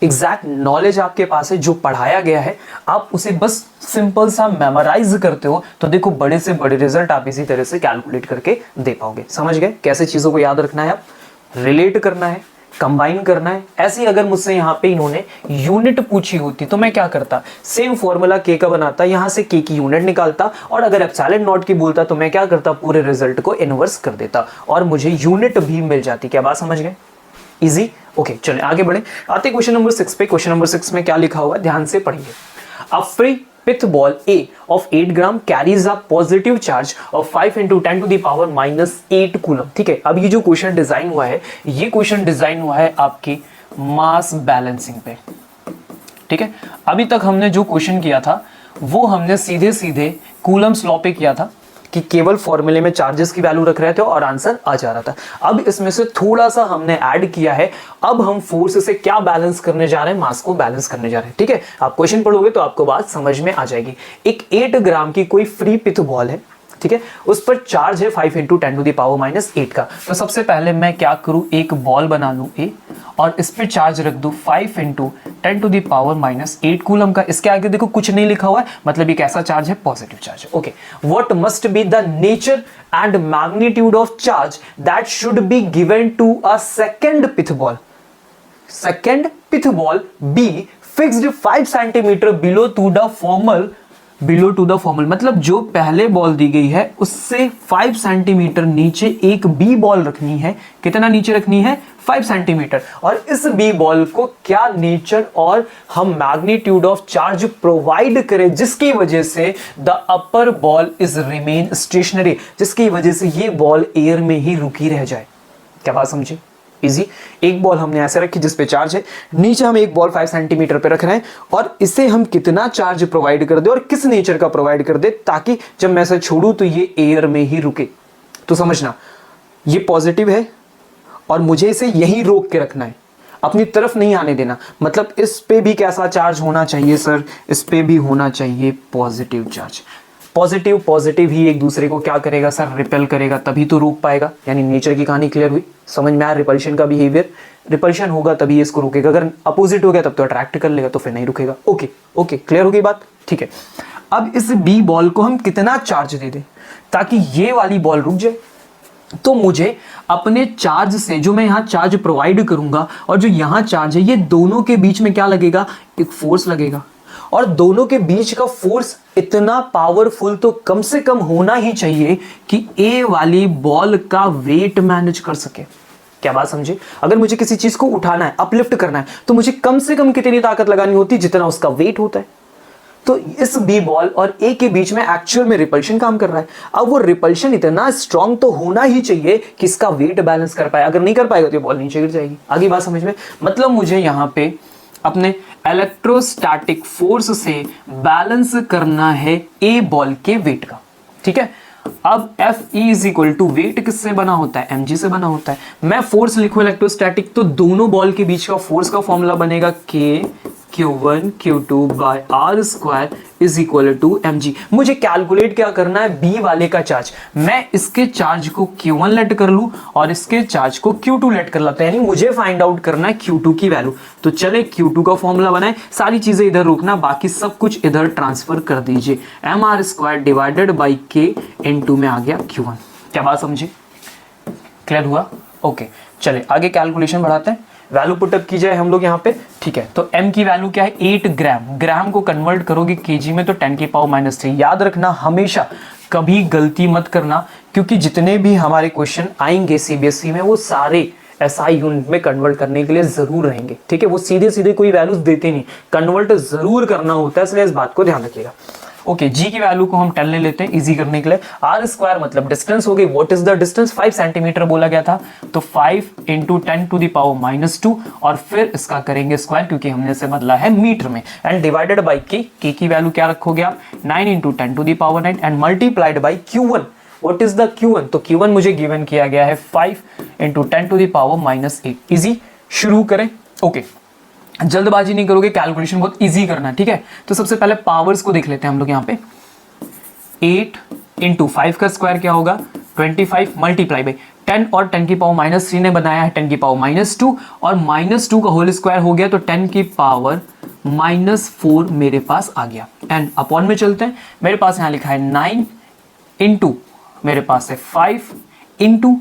एग्जैक्ट नॉलेज आपके पास है, जो पढ़ाया गया है आप उसे बस सिंपल सा मेमोराइज करते हो, तो देखो बड़े से बड़े रिजल्ट आप इसी तरह से कैलकुलेट करके दे पाओगे। समझ गए कैसे चीजों को याद रखना है, आप रिलेट करना है, कंबाइन करना है। ऐसे ही अगर मुझसे यहाँ पे इन्होंने यूनिट पूछी होती तो मैं क्या करता, सेम फॉर्मूला के का बनाता, यहाँ से के की यूनिट निकालता, और अगर एप्सिलॉन नॉट की बोलता तो मैं क्या करता, पूरे रिजल्ट को इनवर्स कर देता और मुझे यूनिट भी मिल जाती। क्या बात समझ गए? इजी। ओके चलिए आगे बढ़े, आते क्वेश्चन नंबर 6 पे। क्वेश्चन नंबर 6 में क्या लिखा हुआ है, ध्यान से पढ़िए। A free pith ball A of 8 gram carries a positive charge of 5 into 10 to the power -8 coulomb. ठीक है, अब ये जो क्वेश्चन डिजाइन हुआ है, ये क्वेश्चन डिजाइन हुआ है आपकी मास बैलेंसिंग पे। ठीक है, अभी तक हमने जो क्वेश्चन किया था वो हमने सीधे सीधे कूलम्स लॉ पे किया था कि केवल फॉर्मूले में चार्जेस की वैल्यू रख रहे थे और आंसर आ जा रहा था। अब इसमें से थोड़ा सा हमने ऐड किया है, अब हम फोर्स से क्या बैलेंस करने जा रहे हैं, मास को बैलेंस करने जा रहे हैं। ठीक है, आप क्वेश्चन पढ़ोगे तो आपको बात समझ में आ जाएगी। एक 8 ग्राम की कोई फ्री पिथ बॉल है, ठीक है, उस पर चार्ज है 5 into 10 to the power -8 का। तो सबसे पहले मैं क्या करूं, एक बॉल बना लूं ए और इस पे चार्ज रख दूं 5 into 10 to the power -8 coulomb का। इसके आगे देखो कुछ नहीं लिखा हुआ है, मतलब ये कैसा चार्ज है, पॉजिटिव चार्ज है। Okay, what must be the nature and magnitude of charge that should be given to a second pith ball. Second pith ball be fixed 5 centimetre below to the formal, मतलब जो पहले बॉल दी गई है उससे 5 सेंटीमीटर नीचे एक बी बॉल रखनी है। कितना नीचे रखनी है, 5 सेंटीमीटर। और इस बी बॉल को क्या नेचर और हम मैग्नीट्यूड ऑफ चार्ज प्रोवाइड करें जिसकी वजह से the upper ball is remain stationery, जिसकी वजह से ये बॉल एयर में ही रुकी रह जाए। क्या बात समझे? इजी। एक बॉल हमने ऐसे रखी जिस पे चार्ज है, नीचे हम एक बॉल 5 सेंटीमीटर पे रख रहे हैं, और इसे हम कितना चार्ज प्रोवाइड कर दे और किस नेचर का प्रोवाइड कर दे ताकि जब मैं इसे छोड़ू तो ये एयर में ही रुके। तो समझना, ये पॉजिटिव है और मुझे इसे यहीं रोक के रखना है, अपनी तरफ नहीं आने देना। मतलब इस पे भी कैसा चार्ज होना चाहिए सर, इस पे भी होना चाहिए पॉजिटिव चार्ज। पॉजिटिव पॉजिटिव ही एक दूसरे को क्या करेगा सर, रिपेल करेगा, तभी तो रोक पाएगा। यानी नेचर की कहानी क्लियर हुई, समझ में आया। रिपल्शन का बिहेवियर, रिपल्शन होगा तभी इसको रुकेगा, अगर अपोजिट हो गया तब तो अट्रैक्ट कर लेगा, तो फिर नहीं रुकेगा। ओके ओके, क्लियर हो गई बात? ठीक है, अब इस बी बॉल को हम कितना चार्ज दे दें ताकि ये वाली बॉल रुक जाए। तो मुझे अपने चार्ज से, जो मैं यहाँ चार्ज प्रोवाइड करूंगा और जो यहाँ चार्ज है, ये दोनों के बीच में क्या लगेगा, एक फोर्स लगेगा। और दोनों के बीच का फोर्स इतना पावरफुल तो कम से कम होना ही चाहिए कि ए वाली बॉल का वेट मैनेज कर सके। क्या बात समझे? अगर मुझे किसी चीज को उठाना है, अपलिफ्ट करना है, तो मुझे कम से कम कितनी ताकत लगानी होती, जितना उसका वेट होता है। तो इस बी बॉल और ए के बीच में एक्चुअल में रिपल्शन काम कर रहा है। अब वो रिपल्शन इतना स्ट्रांग तो होना ही चाहिए कि इसका वेट बैलेंस कर पाए। अगर नहीं कर पाएगा तो ये बॉल नीचे गिर जाएगी। आगे बात समझ में? मतलब मुझे यहाँ पे अपने इलेक्ट्रोस्टैटिक फोर्स से बैलेंस करना है ए बॉल के वेट का। ठीक है, अब F E is equal to weight किससे बना होता है, mg से बना होता है। मैं फोर्स लिखूं इलेक्ट्रोस्टैटिक, तो दोनों बॉल के बीच का फोर्स का फॉर्मूला बनेगा k q1 q2 by r square is equal to mg। मुझे कैलकुलेट क्या करना है, बी वाले का चार्ज। मैं इसके चार्ज को q1 लेट कर लूं और इसके चार्ज को q2 लेट कर लेते हैं, यानी मुझे फाइंड आउट करना है q2 की वैल्यू। तो चले q2 का फॉर्मूला बनाए, सारी चीजें इधर रोकना, बाकी सब कुछ इधर ट्रांसफर कर दीजिए। mr square divided by k into में आ गया q1। क्या बात समझे? क्लियर हुआ? ओके, चले आगे कैलकुलेशन बढ़ाते हैं। वैल्यू पुटअप की जाए हम लोग यहाँ पे। ठीक है, तो m की वैल्यू क्या है, 8 ग्राम। ग्राम को कन्वर्ट करोगे केजी में तो 10 की पावर -3। याद रखना, हमेशा कभी गलती मत करना, क्योंकि जितने भी हमारे क्वेश्चन आएंगे सीबीएसई में वो सारे एसआई यूनिट में कन्वर्ट करने के लिए जरूर रहेंगे। ठीक है, वो सीधे सीधे कोई वैल्यूज देते नहीं, कन्वर्ट जरूर करना होता है, इसलिए इस बात को ध्यान रखिएगा। ओके, जी की वैल्यू को हम 10 ले लेते हैं इजी करने के लिए। आर स्क्वायर मतलब डिस्टेंस हो गई। What is the distance, 5 centimetre बोला गया था, तो 5 इंटू 10 टू द पावर -2 और फिर इसका करेंगे स्क्वायर क्योंकि हमने इसे बदला है मीटर में, एंड डिवाइडेड बाई के की वैल्यू क्या रखोगे आप, 9 into 10 to the power 9 and multiplied by q1। What is the q1, तो q1 मुझे गिवन किया गया है 5 into 10 to the power -8। Easy, शुरू करें। ओके, जल्दबाजी नहीं करोगे, कैलकुलेशन बहुत इजी करना है। ठीक है, तो सबसे पहले पावर्स को देख लेते हैं हम लोग यहाँ पे। 8 इंटू 5 का स्क्वायर क्या होगा, 25 मल्टीप्लाई बाई 10 और 10 की पावर -3 ने बनाया है 10 की पावर -2 और -2 का होल स्क्वायर हो गया तो 10 की पावर -4 मेरे पास आ गया। एंड अपॉन में चलते हैं, मेरे पास यहाँ लिखा है 9 इंटू मेरे पास है 5 इंटू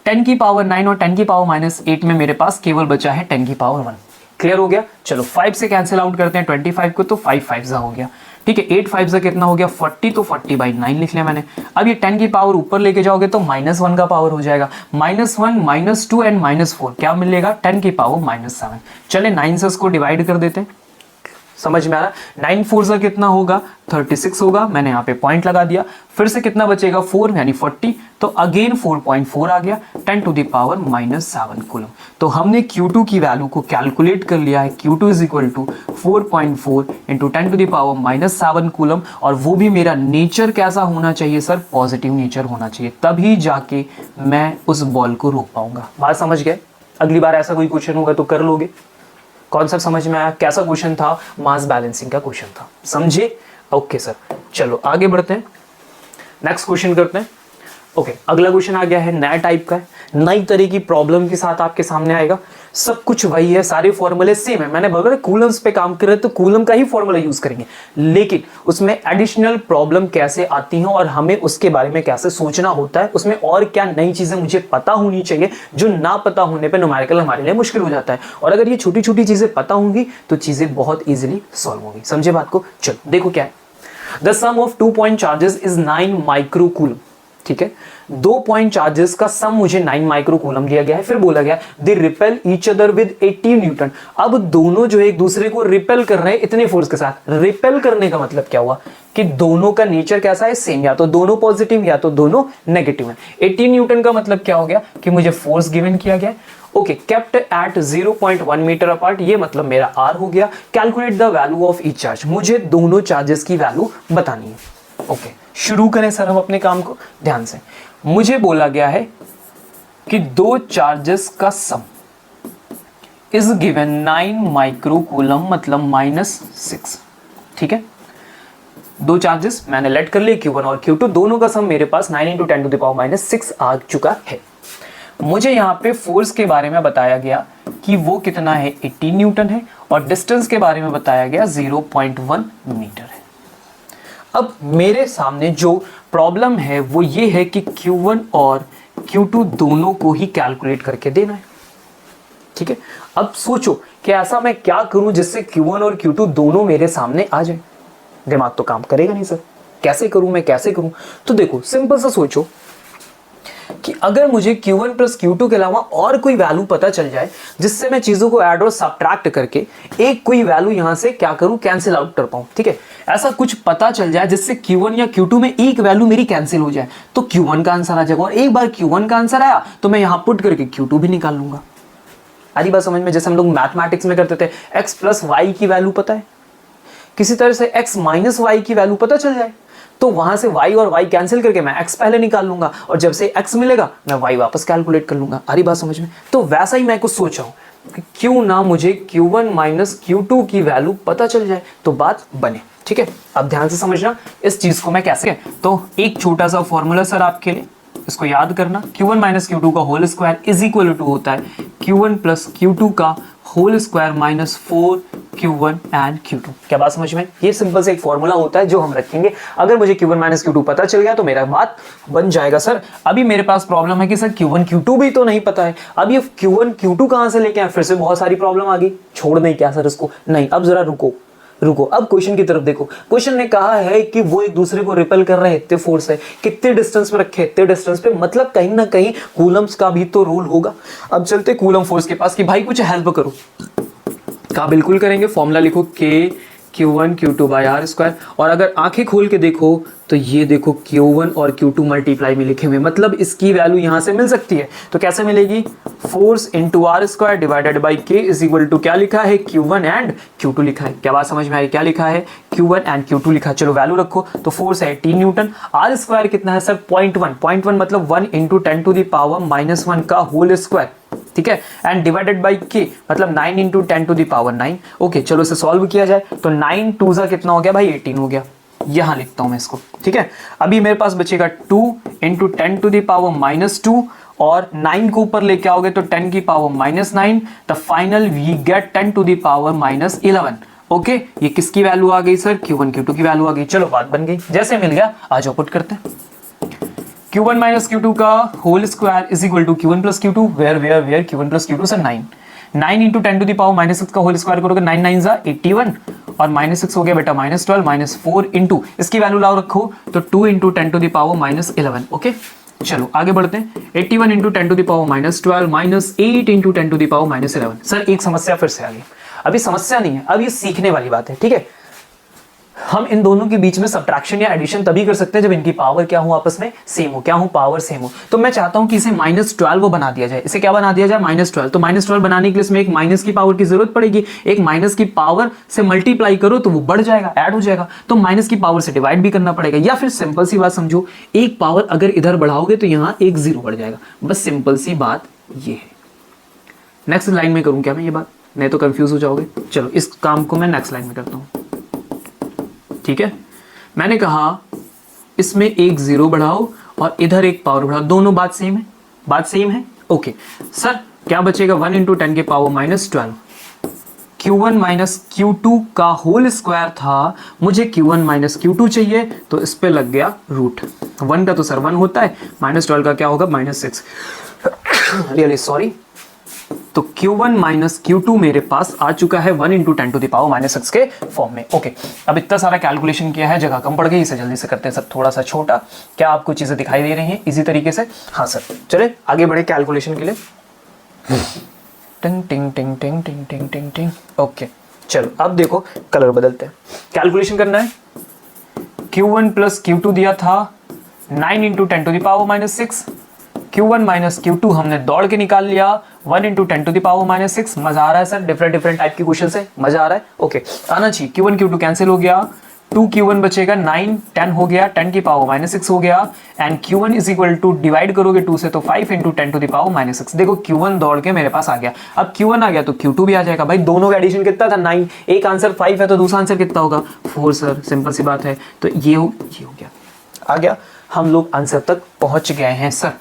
10 की पावर 9 और 10 की पावर -8 में मेरे पास केवल बचा है 10 की पावर 1। क्लियर हो गया? चलो 5 से कैंसिल आउट करते हैं 25 को, तो 5 5 हो गया। ठीक है, 8 5 से कितना हो गया 40, तो 40/9 लिख लिया मैंने। अब ये 10 की पावर ऊपर लेके जाओगे तो -1 का पावर हो जाएगा, -1 -2 एंड -4 क्या मिलेगा 10 की पावर -7। चले 9 से इसको डिवाइड कर देते हैं, समझ में आ रहा? 9 4 से कितना होगा 36 होगा, मैंने यहाँ पे पॉइंट लगा दिया। फिर से कितना बचेगा 4 यानी 40, तो अगेन 4.4 आ गया 10 टू द पावर -7 कूलम। तो हमने Q2 की वैल्यू को कैलकुलेट कर लिया है, Q2 is equal to 4.4 into 10 to the power -7 coulomb. और वो भी मेरा नेचर कैसा होना चाहिए सर, पॉजिटिव नेचर होना चाहिए, तभी जाके मैं उस बॉल को रोक पाऊंगा। बात समझ गए? अगली बार ऐसा कोई क्वेश्चन होगा तो कर लोगे। कॉन्सेप्ट समझ में आया? कैसा क्वेश्चन था? मास बैलेंसिंग का क्वेश्चन था, समझे? ओके सर, चलो आगे बढ़ते हैं, नेक्स्ट क्वेश्चन करते हैं। ओके, अगला क्वेश्चन आ गया है, नया टाइप का है, नई तरह की प्रॉब्लम के साथ आपके सामने आएगा। सब कुछ वही है, सारे फॉर्मूले सेम है। मैंने बोला कूलम्स पे काम कर रहे हैं तो कूलम का ही फॉर्मूला यूज करेंगे, लेकिन उसमें एडिशनल प्रॉब्लम कैसे आती हैं और हमें उसके बारे में कैसे सोचना होता है, उसमें और क्या नई चीजें मुझे पता होनी चाहिए, जो ना पता होने पे न्यूमेरिकल हमारे लिए मुश्किल हो जाता है। और अगर ये छोटी छोटी चीजें पता होंगी तो चीजें बहुत इजीली सॉल्व होंगी। समझे बात को? चलो देखो क्या है। The sum of 2 point charges is 9 microcoulomb. ठीक है, 2 पॉइंट चार्जेस का सम मुझे 9 माइक्रोकूलम दिया गया है। फिर बोला गया they repel each other with 80 Newton. अब दोनों जो एक दूसरे को रिपेल कर रहे हैं इतने फोर्स के साथ। रिपेल करने का मतलब क्या हुआ कि दोनों का नेचर कैसा है, सेम, या तो दोनों पॉजिटिव या तो दोनों नेगेटिव है। 80 न्यूटन का मतलब क्या हो गया कि मुझे फोर्स गिवन किया गया, okay, kept at 0.1 metre apart, ये मतलब मेरा आर हो गया। Calculate the value of each charge, मुझे दोनों चार्जेस की वैल्यू बतानी है। ओके, शुरू करें सर हम अपने काम को ध्यान से। मुझे बोला गया है कि दो चार्जेस का सम इज गिवन 9 माइक्रोकूलम मतलब -6। ठीक है, दो चार्जेस मैंने लेट कर लिए Q1 और Q2, दोनों का सम मेरे पास 9 × 10 टू द पावर -6 आ चुका है। मुझे यहाँ पे फोर्स के बारे में बताया गया कि वो कितना है 80 न्यूटन है, और डिस्टेंस के बारे में बताया गया 0.1 मीटर है। अब मेरे सामने जो प्रॉब्लम है वो ये है कि Q1 और Q2 दोनों को ही कैलकुलेट करके देना है। ठीक है, अब सोचो कि ऐसा मैं क्या करूं जिससे Q1 और Q2 दोनों मेरे सामने आ जाए। दिमाग तो काम करेगा नहीं सर, कैसे करूं मैं, कैसे करूं? तो देखो सिंपल सा सोचो कि अगर मुझे Q1 प्लस Q2 के अलावा और कोई वैल्यू पता चल जाए जिससे मैं चीजों को ऐड और सब्ट्रैक्ट करके एक कोई वैल्यू यहां से क्या करूं, कैंसिल आउट कर पाऊं। ठीक है, ऐसा कुछ पता चल जाए जिससे Q1 या Q2 में एक वैल्यू मेरी कैंसिल हो जाए, तो Q1 का आंसर आ जाएगा। और एक बार Q1 का आंसर आया तो मैं यहां पुट करके Q2 भी निकाल लूंगा। आधी बात समझ में? जैसे हम लोग मैथमेटिक्स में करते थे, x प्लस वाई की वैल्यू पता है, किसी तरह से x माइनस वाई की वैल्यू पता चल जाए तो वहां से y और y कैंसिल करके मैं x पहले निकाल लूंगा, और जब से x मिलेगा मैं y वापस कैलकुलेट कर लूंगा। आ रही बात समझ में? तो वैसा ही मैं कुछ सोच रहा हूं कि क्यों ना मुझे Q1 माइनस Q2 की वैल्यू पता चल जाए तो बात बने। ठीक है, अब ध्यान से समझना इस चीज को मैं कैसे। तो एक छोटा सा फॉर्मूला सर आपके लिए, इसको याद करना। Q1 माइनस Q2 का whole square is equal to होता है Q1 प्लस Q2 का whole square minus 4Q1 and Q2। क्या बात समझ में? ये सिंपल से एक फॉर्मूला होता है जो हम रखेंगे। अगर मुझे Q1 माइनस Q2 पता चल गया तो मेरा बात बन जाएगा। सर अभी मेरे पास प्रॉब्लम है कि सर Q1 Q2 भी तो नहीं पता है, अब ये Q1 Q2 कहां से लेके आए? फिर से बहुत सारी प्रॉब्लम आ गई। छोड़ नहीं क्या सर इसको? नहीं, अब जरा रुको। अब क्वेश्चन की तरफ देखो। क्वेश्चन ने कहा है कि वो एक दूसरे को रिपेल कर रहे हैं, इतने फोर्स है, कितने डिस्टेंस में रखे, इतने डिस्टेंस पे, मतलब कहीं ना कहीं कूलम्स का भी तो रोल होगा। अब चलते कूलम फोर्स के पास कि भाई कुछ हेल्प करो। कहा बिल्कुल करेंगे। फॉर्मूला लिखो K Q1 Q2 bye are square, और अगर आंखें खोल के देखो तो ये देखो Q1 और Q2 मल्टीप्लाई में लिखे हुए, मतलब इसकी वैल्यू यहां से मिल सकती है। तो कैसे मिलेगी? Force into r square divided by K is equal to क्या लिखा है? Q1 एंड Q2 लिखा है। क्या बात समझ में आई? क्या लिखा है? Q1 एंड Q2 लिखा है। चलो वैल्यू रखो। तो फोर्स है 18 न्यूटन, आर स्क्वायर कितना है सर? 0.1 मतलब 1 इंटू 10 टू द पावर -1 का होल स्क्वायर। ठीक है, एंड डिवाइडेड बाई K मतलब 9 into 10 to the power 9। Okay, चलो इसे सॉल्व किया जाए तो 9 2 सा कितना हो गया भाई? 18 हो गया। यहां लिखता हूं मैं इसको। ठीक है, अभी मेरे पास बचेगा 2 इंटू 10 टू द पावर -2, और 9 को ऊपर लेके आओगे तो 10 की power -9, the final we get 10 to the power -11। Okay, ये किसकी वैल्यू आ गई सर? Q1 Q2 की वैल्यू आ गई। चलो बात बन गई। जैसे मिल गया आ जाओ पुट करते हैं। Q1 माइनस Q2 का whole square is equal to Q1 plus Q2 where Q1 plus Q2 sir 9 into 10 to the power minus 6 का होल स्क्वायर करोगे 9 9 जा 81 और माइनस 6 हो गया बेटा माइनस 12 माइनस 4 इंटू इसकी वैल्यू लाओ रखो तो 2 into 10 to the power minus 11। Okay चलो आगे बढ़ते हैं। 81 into 10 to the power minus 12 minus 8 into 10 to the power minus 11। Sir एक समस्या फिर से आ गई, अभी समस्या नहीं है, अब ये सीखने वाली बात है, ठीक है। हम इन दोनों के बीच में सब्ट्रैक्शन या एडिशन तभी कर सकते हैं जब इनकी पावर क्या हो, आपस में सेम हो। क्या हो, पावर सेम हो। तो मैं चाहता हूं कि इसे -12 बना दिया जाए। इसे क्या बना दिया जाए, -12। तो -12 बनाने के लिए इसमें एक माइनस की पावर की जरूरत पड़ेगी। एक माइनस की पावर से मल्टीप्लाई करो तो वो बढ़ जाएगा, ऐड हो जाएगा। तो माइनस की पावर से डिवाइड भी करना पड़ेगा, या फिर सिंपल सी बात समझो, एक पावर अगर इधर बढ़ाओगे तो यहां एक 0 बढ़ जाएगा। बस सिंपल सी बात ये है। नेक्स्ट लाइन में करूं क्या मैं ये बात, नहीं तो कंफ्यूज हो जाओगे। चलो इस काम को मैं नेक्स्ट लाइन में करता हूं, ठीक है। मैंने कहा इसमें एक 0 बढ़ाओ और इधर एक पावर बढ़ाओ, दोनों बात सेम है, बात सेम है। ओके सर क्या बचेगा, 1 इंटू 10 के power minus 12। Q1 minus Q2 का होल स्क्वायर था, मुझे Q1 माइनस Q2 चाहिए, तो इस पे लग गया रूट 1 का, तो सर 1 होता है, -12 का क्या होगा -6। Really sorry. तो Q1 माइनस Q2 मेरे पास आ चुका है 1 इंटू 10 टू द पावर -6 के फॉर्म में। ओके अब इतना सारा कैलकुलेशन किया है, जगह कम पड़ गई, इसे जल्दी से करते हैं सब थोड़ा सा छोटा। क्या आपको चीजें दिखाई दे रही हैं इजी तरीके से? हाँ सर, चले आगे बढ़े कैलकुलेशन के लिए। टिंग टिंग टिंग टिंग टिंग टिंग टिंग टिंग। ओके चलो अब देखो कलर बदलते हैं, कैलकुलेशन करना है। Q1 प्लस Q2 दिया था 9 into 10 to the power -6। Q1 minus Q2 हमने दौड़ के निकाल लिया 1 इंटू 10 टू द पावर -6। मजा आ रहा है सर, डिफरेंट टाइप की क्वेश्चन है, मजा आ रहा है। ओके आना चाहिए। Q1 Q2 कैंसिल हो गया, 2 Q1 बचेगा, 9 10 हो गया, 10 की पावर -6 हो गया, and Q1 is equal to divide करोगे 2 से तो 5 इंटू 10 टू द पावर -6। देखो Q1 दौड़ के मेरे पास आ गया, अब Q1 आ गया तो Q2 भी आ जाएगा। भाई दोनों का एडिशन कितना था 9, एक आंसर 5 है तो दूसरा आंसर कितना होगा 4 सर, सिंपल सी बात है। तो ये हो गया, आ गया, हम लोग आंसर तक पहुंच गए हैं सर।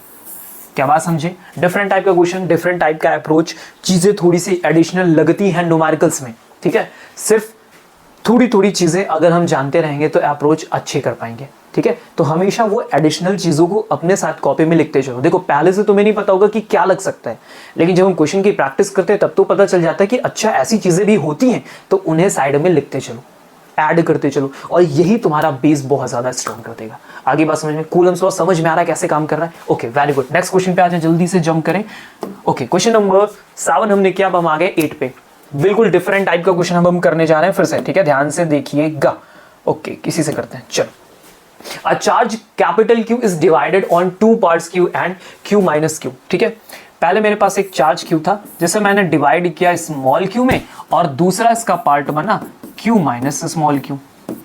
क्या बात समझे? डिफरेंट टाइप का क्वेश्चन, डिफरेंट टाइप का अप्रोच, चीजें थोड़ी सी एडिशनल लगती हैं न्यूमेरिकल्स में, ठीक है। सिर्फ थोड़ी थोड़ी चीजें अगर हम जानते रहेंगे तो अप्रोच अच्छे कर पाएंगे, ठीक है। तो हमेशा वो एडिशनल चीजों को अपने साथ कॉपी में लिखते चलो। देखो पहले से तुम्हें नहीं पता होगा कि क्या लग सकता है, लेकिन जब हम क्वेश्चन की प्रैक्टिस करते हैं तब तो पता चल जाता है कि अच्छा ऐसी चीजें भी होती हैं, तो उन्हें साइड में लिखते चलो, ऐड करते चलो, और यही तुम्हारा बेस बहुत ज्यादा स्ट्रॉन्ग कर देगा। आगे बात समझ में, कूलम्स लॉ समझ में आ रहा है कैसे काम कर रहा है? Okay very good. Next question पे आ जाए, जल्दी से जंप करें। ओके क्वेश्चन नंबर 7 हमने किया, अब हम आ गए 8 पे। बिल्कुल डिफरेंट टाइप का क्वेश्चन हम करने जा रहे हैं फिर से, ठीक है, ध्यान से देखिएगा। ओके किसी से करते हैं, चलो। A charge capital Q is divided on 2 parts Q and Q minus Q, ठीक है। पहले मेरे पास एक चार्ज Q था जिसे मैंने डिवाइड किया स्मॉल q में, और दूसरा इसका पार्ट बना Q माइनस स्मॉल q,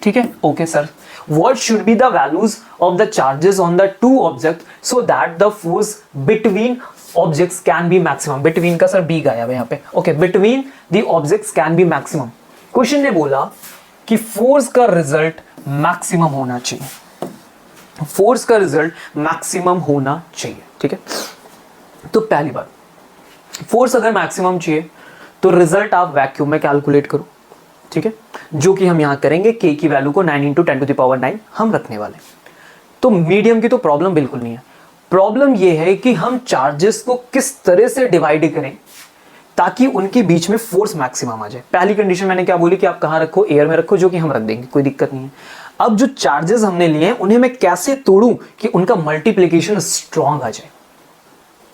ठीक है। Okay sir, what should be the values of the charges on the two objects so that the force between objects can be maximum? between का सर b गाया है यहाँ पे। Okay between the objects can be maximum। Question ने बोला कि फोर्स का रिजल्ट मैक्सिमम होना चाहिए, फोर्स का रिजल्ट मैक्सिमम होना चाहिए, ठीक है। तो पहली बात, फोर्स अगर मैक्सिमम चाहिए तो रिजल्ट आप वैक्यूम में कैलकुलेट करो, ठीक है, जो कि हम यहां करेंगे। k की वैल्यू को 9 इंटू 10 टू द पावर 9 हम रखने वाले। तो मीडियम की तो प्रॉब्लम बिल्कुल नहीं है, प्रॉब्लम यह है कि हम चार्जेस को किस तरह से डिवाइड करें ताकि उनके बीच में फोर्स मैक्सिमम आ जाए। पहली कंडीशन मैंने क्या बोली कि आप कहां रखो, एयर में रखो, जो कि हम रख देंगे, कोई दिक्कत नहीं है। अब जो चार्जेस हमने लिए हैं उन्हें मैं कैसे तोड़ूं कि उनका मल्टीप्लिकेशन स्ट्रॉन्ग आ जाए।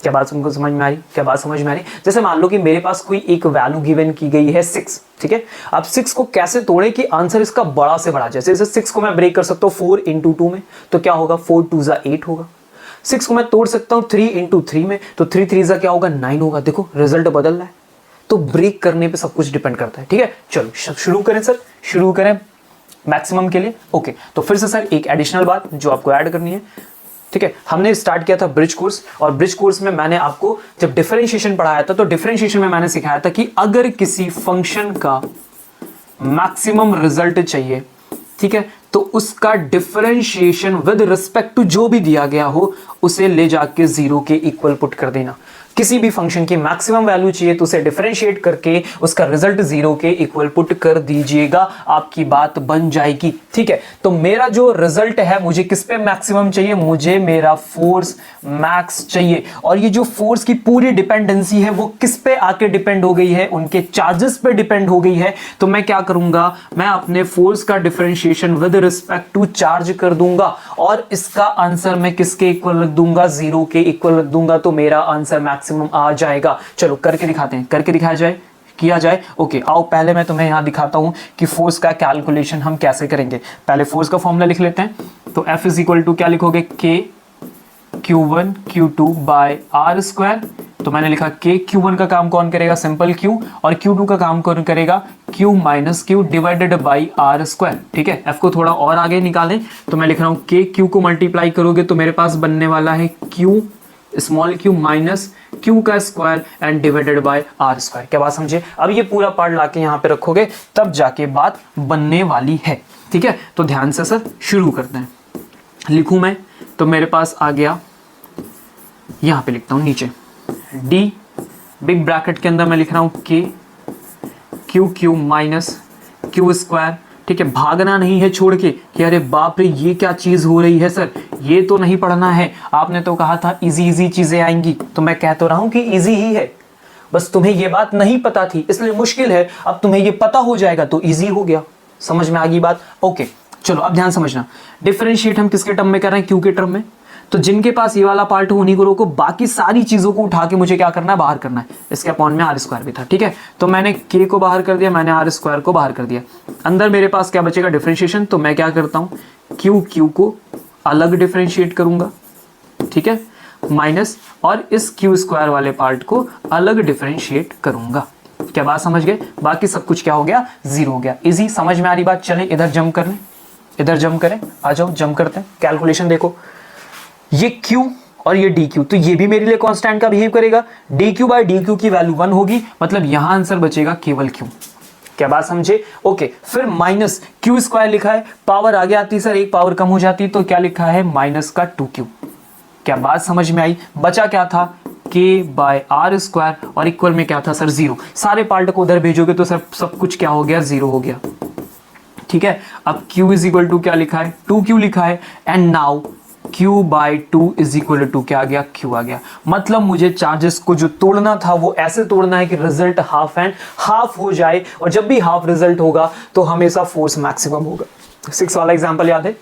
क्या बात तुमको समझ में आ रही? क्या बात समझ में आ रही? जैसे मान लो कि मेरे पास कोई एक वैल्यू गिवन की गई है 6, ठीक है। अब 6 को कैसे तोड़े कि आंसर इसका बड़ा से बड़ा, जैसे 6 को मैं ब्रेक कर सकता हूँ 4 इंटू 2 में, तो क्या होगा 4 2 जा 8 होगा। 6 को मैं तोड़ सकता हूँ 3 इंटू 3 में, तो 3 3 जा क्या होगा 9 होगा। देखो रिजल्ट बदल रहा है। तो ब्रेक करने पे सब कुछ डिपेंड करता है, ठीक है। चलो शुरू करें सर, शुरू करें मैक्सिमम के लिए। ओके तो फिर से सर एक एडिशनल बात जो आपको ऐड करनी है, ठीक है। हमने स्टार्ट किया था ब्रिज कोर्स, और ब्रिज कोर्स में मैंने आपको जब डिफरेंशिएशन पढ़ाया था तो डिफरेंशिएशन में मैंने सिखाया था कि अगर किसी फंक्शन का मैक्सिमम रिजल्ट चाहिए, ठीक है, तो उसका डिफरेंशिएशन विद रिस्पेक्ट टू जो भी दिया गया हो उसे ले जाके 0 के इक्वल पुट कर देना। किसी भी फंक्शन की मैक्सिमम वैल्यू चाहिए तो उसे डिफरेंशिएट करके उसका रिजल्ट 0 के इक्वल पुट कर दीजिएगा, आपकी बात बन जाएगी। ठीक है, तो मेरा जो रिजल्ट है मुझे किस पे मैक्सिमम चाहिए, मुझे मेरा फोर्स मैक्स चाहिए। और ये जो फोर्स की पूरी डिपेंडेंसी है वो किस पे आके डिपेंड हो गई है, उनके चार्जेस पे डिपेंड हो गई है। तो मैं क्या करूंगा, मैं अपने फोर्स का differentiation with respect to charge कर दूंगा और इसका आंसर मैं किसके इक्वल रख दूंगा, 0 के इक्वल रख दूंगा, तो मेरा आंसर मैक्सिमम आ जाएगा। चलो करके दिखाते हैं, करके दिखाया जाए, किया जाए। ओके आओ पहले मैं तुम्हें यहां दिखाता हूं कि फोर्स का कैलकुलेशन हम कैसे करेंगे। पहले फोर्स का फॉर्मूला लिख लेते हैं। तो F इज इक्वल टू क्या लिखोगे, K Q1 Q2 by R square. तो मैंने लिखा K, Q1 का काम कौन करेगा, सिंपल Q, और Q2 का काम कौन करेगा, Q minus Q divided by R square. ठीक है, F को थोड़ा और आगे निकालें तो मैं लिख रहा हूं K, Q को मल्टीप्लाई करोगे तो मेरे पास बनने वाला है Q small q minus q का square and divided by r square. क्या बात समझे। अब ये पूरा पार्ट लाके यहाँ पे रखोगे तब जाके बात बनने वाली है। ठीक है, तो ध्यान से सर शुरू करते हैं। लिखूं मैं तो मेरे पास आ गया, यहाँ पे लिखता हूँ नीचे d, बिग ब्रैकेट के अंदर मैं लिख रहा हूँ k q minus q square. ठीक है, भागना नहीं है छोड़ के कि अरे बाप रे ये क्या चीज हो रही है सर, ये तो नहीं पढ़ना है। आपने तो कहा था इजी इजी चीजें आएंगी, तो मैं कह तो रहा हूं कि इजी ही है, बस तुम्हें ये बात नहीं पता थी इसलिए मुश्किल है। अब तुम्हें ये पता हो जाएगा तो इजी हो गया। समझ में आ गई बात। ओके चलो अब ध्यान समझना, डिफरेंशिएट हम किसके टर्म में कर रहे हैं, क्यू के टर्म में। तो जिनके पास ये वाला पार्ट हो उन्हीं को रोको, बाकी सारी चीजों को उठा के मुझे क्या करना है, बाहर करना है। इसके अपॉन में आर स्क्वायर भी था। ठीक है, तो मैंने के को बाहर कर दिया, मैंने आर स्क्वायर को बाहर कर दिया। अंदर मेरे पास क्या बचेगा, डिफरेंशिएशन। तो मैं क्या करता हूं, क्यू को अलग डिफरेंशिएट करूंगा, ठीक है, माइनस, और इस क्यू स्क्वायर वाले पार्ट को अलग डिफरेंशिएट करूंगा। क्या बात समझ गए। बाकी सब कुछ क्या हो गया, 0 हो गया। इजी, समझ में आ रही बात। चलें इधर जंप कर लें, इधर जंप करें, आ जाओ जंप करते हैं। कैलकुलेशन देखो, ये Q और ये DQ, तो ये भी मेरे लिए कांस्टेंट का बिहेव करेगा। DQ बाय DQ की वैल्यू 1 होगी, मतलब यहां आंसर बचेगा केवल Q। क्या बात समझे। ओके, फिर माइनस Q स्क्वायर लिखा है, पावर आगे आती सर, एक पावर कम हो जाती, तो क्या लिखा है, माइनस का 2Q। क्या बात समझ में आई। बचा क्या था, K बाय R स्क्वायर, और इक्वल में क्या था सर, 0। सारे पार्ट को उधर भेजोगे तो सर सब कुछ क्या हो गया, 0 हो गया। ठीक है, अब Q इज इक्वल टू क्या लिखा है, 2Q लिखा है, and now Q by 2 is equal to क्या आ गया, Q आ गया। मतलब मुझे चार्जेस को जो तोड़ना था वो ऐसे तोड़ना है कि रिजल्ट हाफ एंड हाफ हो जाए, और जब भी हाफ रिजल्ट होगा तो हमेशा फोर्स मैक्सिमम होगा। 6 वाला एग्जांपल याद है,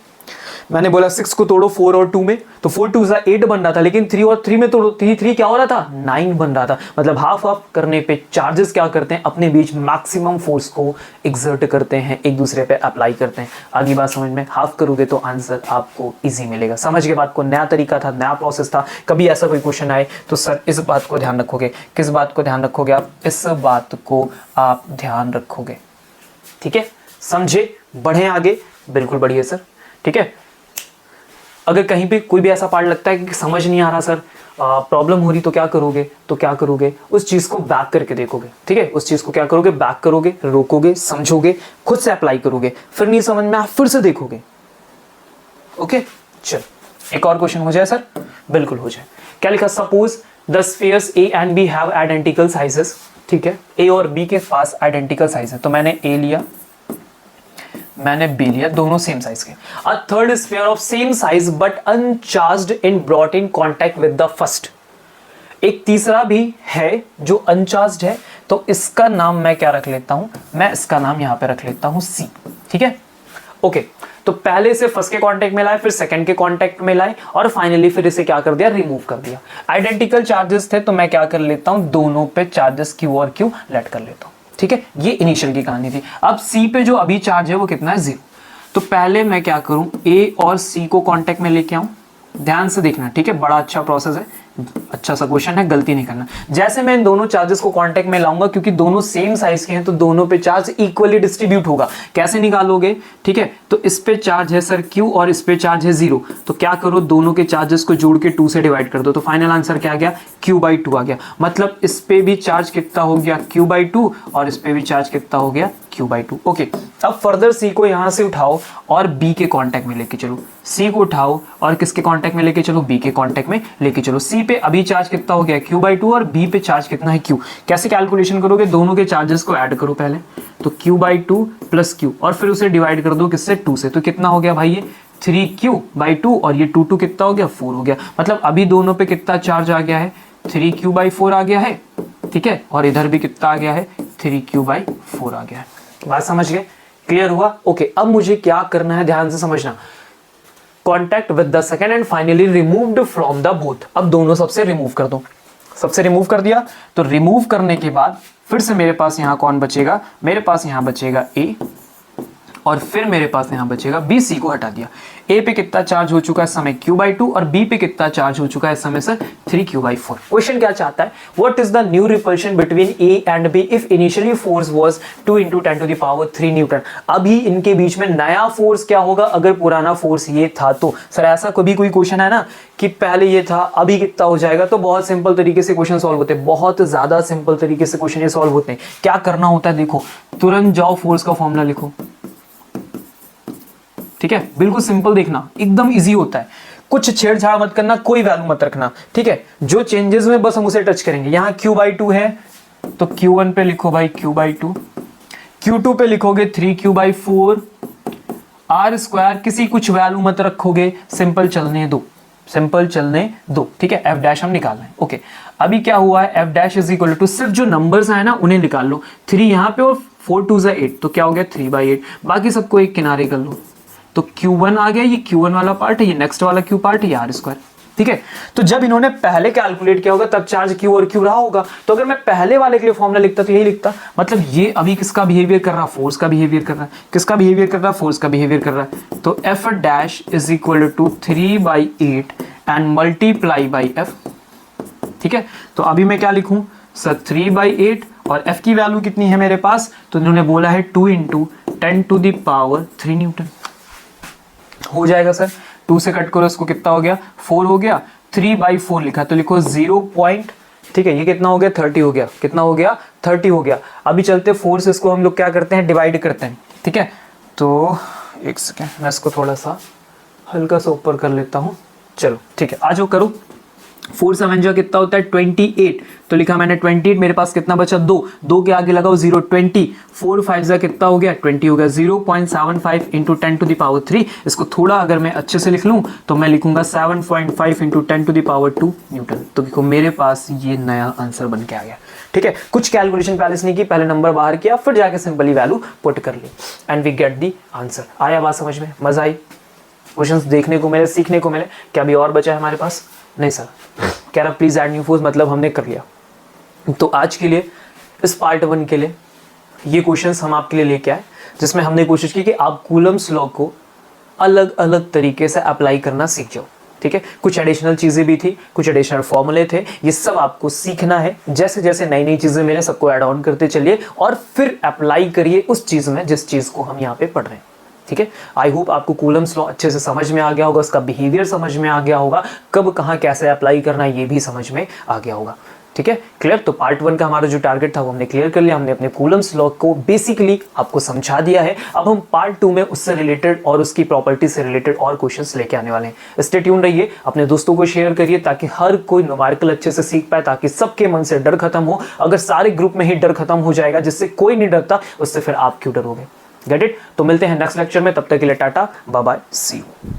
मैंने बोला 6 को तोड़ो 4 और 2 में, तो 4 2 8 बन रहा था, लेकिन 3 और 3 में तोड़ो 3 क्या हो रहा था, 9 बन रहा था। मतलब हाफ हाफ करने पे चार्जेस क्या करते हैं, अपने बीच मैक्सिमम फोर्स को एक्सर्ट करते हैं, एक दूसरे पे अप्लाई करते हैं। आगे बात समझ में, हाफ करोगे तो आंसर आपको इजी मिलेगा। समझ के बात को, नया तरीका था, नया प्रोसेस था। कभी ऐसा कोई क्वेश्चन आए तो सर इस बात को ध्यान रखोगे। किस बात को ध्यान रखोगे आप, इस बात को आप ध्यान रखोगे। ठीक है, समझे, बढ़े आगे, बिल्कुल बढ़िए सर। ठीक है, अगर कहीं पे कोई भी ऐसा पार्ट लगता है कि समझ नहीं आ रहा सर, प्रॉब्लम हो रही, तो क्या करोगे, उस चीज को बैक करके देखोगे। ठीक है, उस चीज को क्या करोगे, बैक करोगे, रोकोगे, समझोगे, खुद से अप्लाई करोगे, फिर नहीं समझ में आप फिर से देखोगे। ओके चल, एक और क्वेश्चन हो जाए सर, बिल्कुल हो जाए। क्या लिखा, suppose the spheres A and B have identical sizes. ठीक है, ए और बी के पास आइडेंटिकल साइज है, तो मैंने ए लिया, मैंने बी लिया, दोनों सेम साइज के। A third sphere of same size but uncharged in brought in contact with the first. एक तीसरा भी है जो अनचार्ज्ड है, तो इसका नाम मैं क्या रख लेता हूं, मैं इसका नाम यहां पे रख लेता हूं सी। ठीक है, ओके, तो पहले से फर्स्ट के कांटेक्ट में लाए, फिर सेकंड के कांटेक्ट में लाए, और फाइनली फिर इसे क्या कर दिया, रिमूव कर दिया। आइडेंटिकल चार्जेस थे तो मैं क्या कर लेता हूं, दोनों पे चार्जेस क्यू और क्यू लेट कर लेता हूं। ठीक है, ये इनिशियल की कहानी थी। अब सी पे जो अभी चार्ज है वो कितना है, 0। तो पहले मैं क्या करूं, ए और सी को कांटेक्ट में लेके आऊं। ध्यान से देखना, ठीक है, बड़ा अच्छा प्रोसेस है, अच्छा सा क्वेश्चन है, गलती नहीं करना। जैसे मैं इन दोनों चार्जेस को कांटेक्ट में लाऊंगा, क्योंकि दोनों सेम साइज के हैं तो दोनों पे चार्ज इक्वली डिस्ट्रीब्यूट होगा। कैसे निकालोगे, ठीक है, तो इस पे चार्ज है सर Q और इस पे चार्ज है 0, तो क्या करो, दोनों के चार्जेस को जोड़ के 2 से डिवाइड कर दो, तो फाइनल आंसर क्या आ गया, Q/2 आ गया। मतलब इस पे भी चार्ज कितना हो गया, Q/2, और इस पे भी चार्ज कितना हो गया, Q/2। ओके, अब फर्दर C को यहां से उठाओ और B के कांटेक्ट में लेके चलो, C को उठाओ और किसके कांटेक्ट में लेके चलो, B के कांटेक्ट में लेके चलो। C पे अभी चार्ज कितना हो गया Q/2 और B पे चार्ज कितना है Q। कैसे कैलकुलेशन करोगे, दोनों के चार्जेस को ऐड करो पहले, तो Q/2 प्लस Q और फिर उसे डिवाइड कर दो किससे 2 से, तो कितना हो गया भाई ये 3Q/2 और ये 2 कितना हो गया 4 हो गया। मतलब अभी दोनों पे कितना चार्ज आ गया है 3Q/4 आ गया है, ठीक है, और इधर भी कितना आ गया है 3Q/4 आ गया है। बात समझ गए, क्लियर हुआ? ओके, अब मुझे क्या करना है ध्यान से समझना, contact with the second and finally removed from the both. अब दोनों सबसे रिमूव कर दो, सबसे रिमूव कर दिया, तो रिमूव करने के बाद फिर से मेरे पास यहां कौन बचेगा, मेरे पास यहां बचेगा A और फिर मेरे पास यहां बचेगा B। C को हटा दिया, A पे कितना चार्ज हो चुका है इस समय Q/2 और B पे कितना चार्ज हो चुका है इस समय से 3Q/4। क्वेश्चन क्या चाहता है, what is the new repulsion between A and B if initially force was 2 × 10⁻³ Newton. अभी इनके बीच में नया फोर्स क्या होगा अगर पुराना फोर्स ये था तो। सर ऐसा कभी कोई क्वेश्चन है ना कि पहले ये था अभी कितना हो जाएगा, तो बहुत सिंपल तरीके से क्वेश्चन सॉल्व होते हैं, बहुत ज्यादा सिंपल तरीके से क्वेश्चन ये सॉल्व होते हैं। क्या करना होता है देखो, तुरंत जाओ फोर्स का फॉर्मूला लिखो, ठीक है, बिल्कुल सिंपल, देखना एकदम इजी होता है, कुछ छेड़छाड़ मत करना, कोई वैल्यू मत रखना, ठीक है, जो चेंजेस में बस हम उसे टच करेंगे। यहां Q/2 है तो Q1 पे लिखो भाई Q/2, Q2 पे लिखोगे 3Q/4, R² किसी कुछ वैल्यू मत रखोगे, सिंपल चलने दो, सिंपल चलने दो, ठीक है। F' हम निकालना है, ओके। अभी क्या हुआ है, F' इज इक्वल टू सिर्फ जो नंबर्स आए ना उन्हें निकाल लो, 3 यहां पे और 4 2 8, तो क्या हो गया 3/8, बाकी सबको एक किनारे कर लो, तो Q1 आ गया, ये Q1 वाला पार्ट है, ये नेक्स्ट वाला Q पार्ट है, ये R², ठीक है। तो जब इन्होंने पहले कैलकुलेट किया होगा तब चार्ज Q और Q रहा होगा, तो अगर मैं पहले वाले के लिए फॉर्मूला लिखता तो यही लिखता, मतलब ये अभी किसका बिहेवियर कर रहा है, फोर्स का बिहेवियर कर रहा है, किसका बिहेवियर कर रहा है, फोर्स का बिहेवियर कर रहा है, तो F' is equal to 3/8 and multiply by F, ठीक है। तो अभी मैं क्या लिखूं सर, 3/8 और F की वैल्यू कितनी है मेरे पास, तो इन्होंने बोला है 2 × 10⁻³ न्यूटन। हो जाएगा सर, 2 से कट करो इसको, कितना हो गया 4 हो गया, 3/4 लिखा तो लिखो 0 पॉइंट, ठीक है, ये कितना हो गया 30 हो गया, कितना हो गया 30 हो गया। अभी चलते फोर्स, इसको हम लोग क्या करते हैं डिवाइड करते हैं, ठीक है। तो एक सेकेंड मैं इसको थोड़ा सा हल्का सा ऊपर कर लेता हूं, चलो ठीक है, आ जाओ करो। 4 7 जा कितना होता है 28, तो लिखा मैंने 28, मेरे पास कितना बचा 2 के आगे लगाओ 0, 20, 4 5 जा कितना हो गया 20 हो गया, 0.75 × 10⁻³ इसको थोड़ा अगर मैं अच्छे से लिख लूं तो मैं लिखूंगा 7.5 × 10⁻² न्यूटन। तो देखो मेरे पास ये नया आंसर बन के आ गया, ठीक है। कुछ कैलकुलेशन पहले से नहीं की, पहले नंबर बाहर किया फिर जाके सिंपली वैल्यू पुट कर ली and we get the answer. आया बात समझ में, मजा आई, क्वेश्चंस देखने को मिले, सीखने को मिले। क्या अभी और बचा है हमारे पास? नहीं सर, कह रहा प्लीज ऐड न्यू फोर्स, मतलब हमने कर लिया। तो आज के लिए इस पार्ट 1 के लिए ये क्वेश्चंस हम आपके लिए लेके आए, जिसमें हमने कोशिश की कि आप कूलम्स लॉ को अलग अलग तरीके से अप्लाई करना सीख जाओ, ठीक है। कुछ एडिशनल चीजें भी थी, कुछ एडिशनल फॉर्मूले थे, ये सब आपको सीखना है। जैसे जैसे नई नई चीजें मिले सबको ऐड ऑन करते चलिए और फिर अप्लाई करिए उस चीज में जिस चीज को हम यहाँ पे पढ़ रहे हैं, ठीक है। आई होप आपको कूलम्स लॉ अच्छे से समझ में आ गया होगा, उसका बिहेवियर समझ में आ गया होगा, कब कहाँ कैसे अप्लाई करना ये भी समझ में आ गया होगा, ठीक है। क्लियर? तो पार्ट 1 का हमारा जो टारगेट था वो हमने क्लियर कर लिया, हमने अपने कूलम्स लॉ को बेसिकली आपको समझा दिया है। अब हम पार्ट 2 में उससे रिलेटेड और उसकी प्रॉपर्टी से रिलेटेड और क्वेश्चंस लेके आने वाले हैं। स्टे ट्यून रहिए, अपने दोस्तों को शेयर करिए ताकि हर कोई न्यूमेरिकल अच्छे से सीख पाए, ताकि सबके मन से डर खत्म हो। अगर सारे ग्रुप में ही डर खत्म हो जाएगा, जिससे कोई नहीं डरता, उससे फिर आप क्यों डरोगे? Get it? तो मिलते हैं नेक्स्ट लेक्चर में, तब तक के लिए टाटा बाय बाय, सी यू।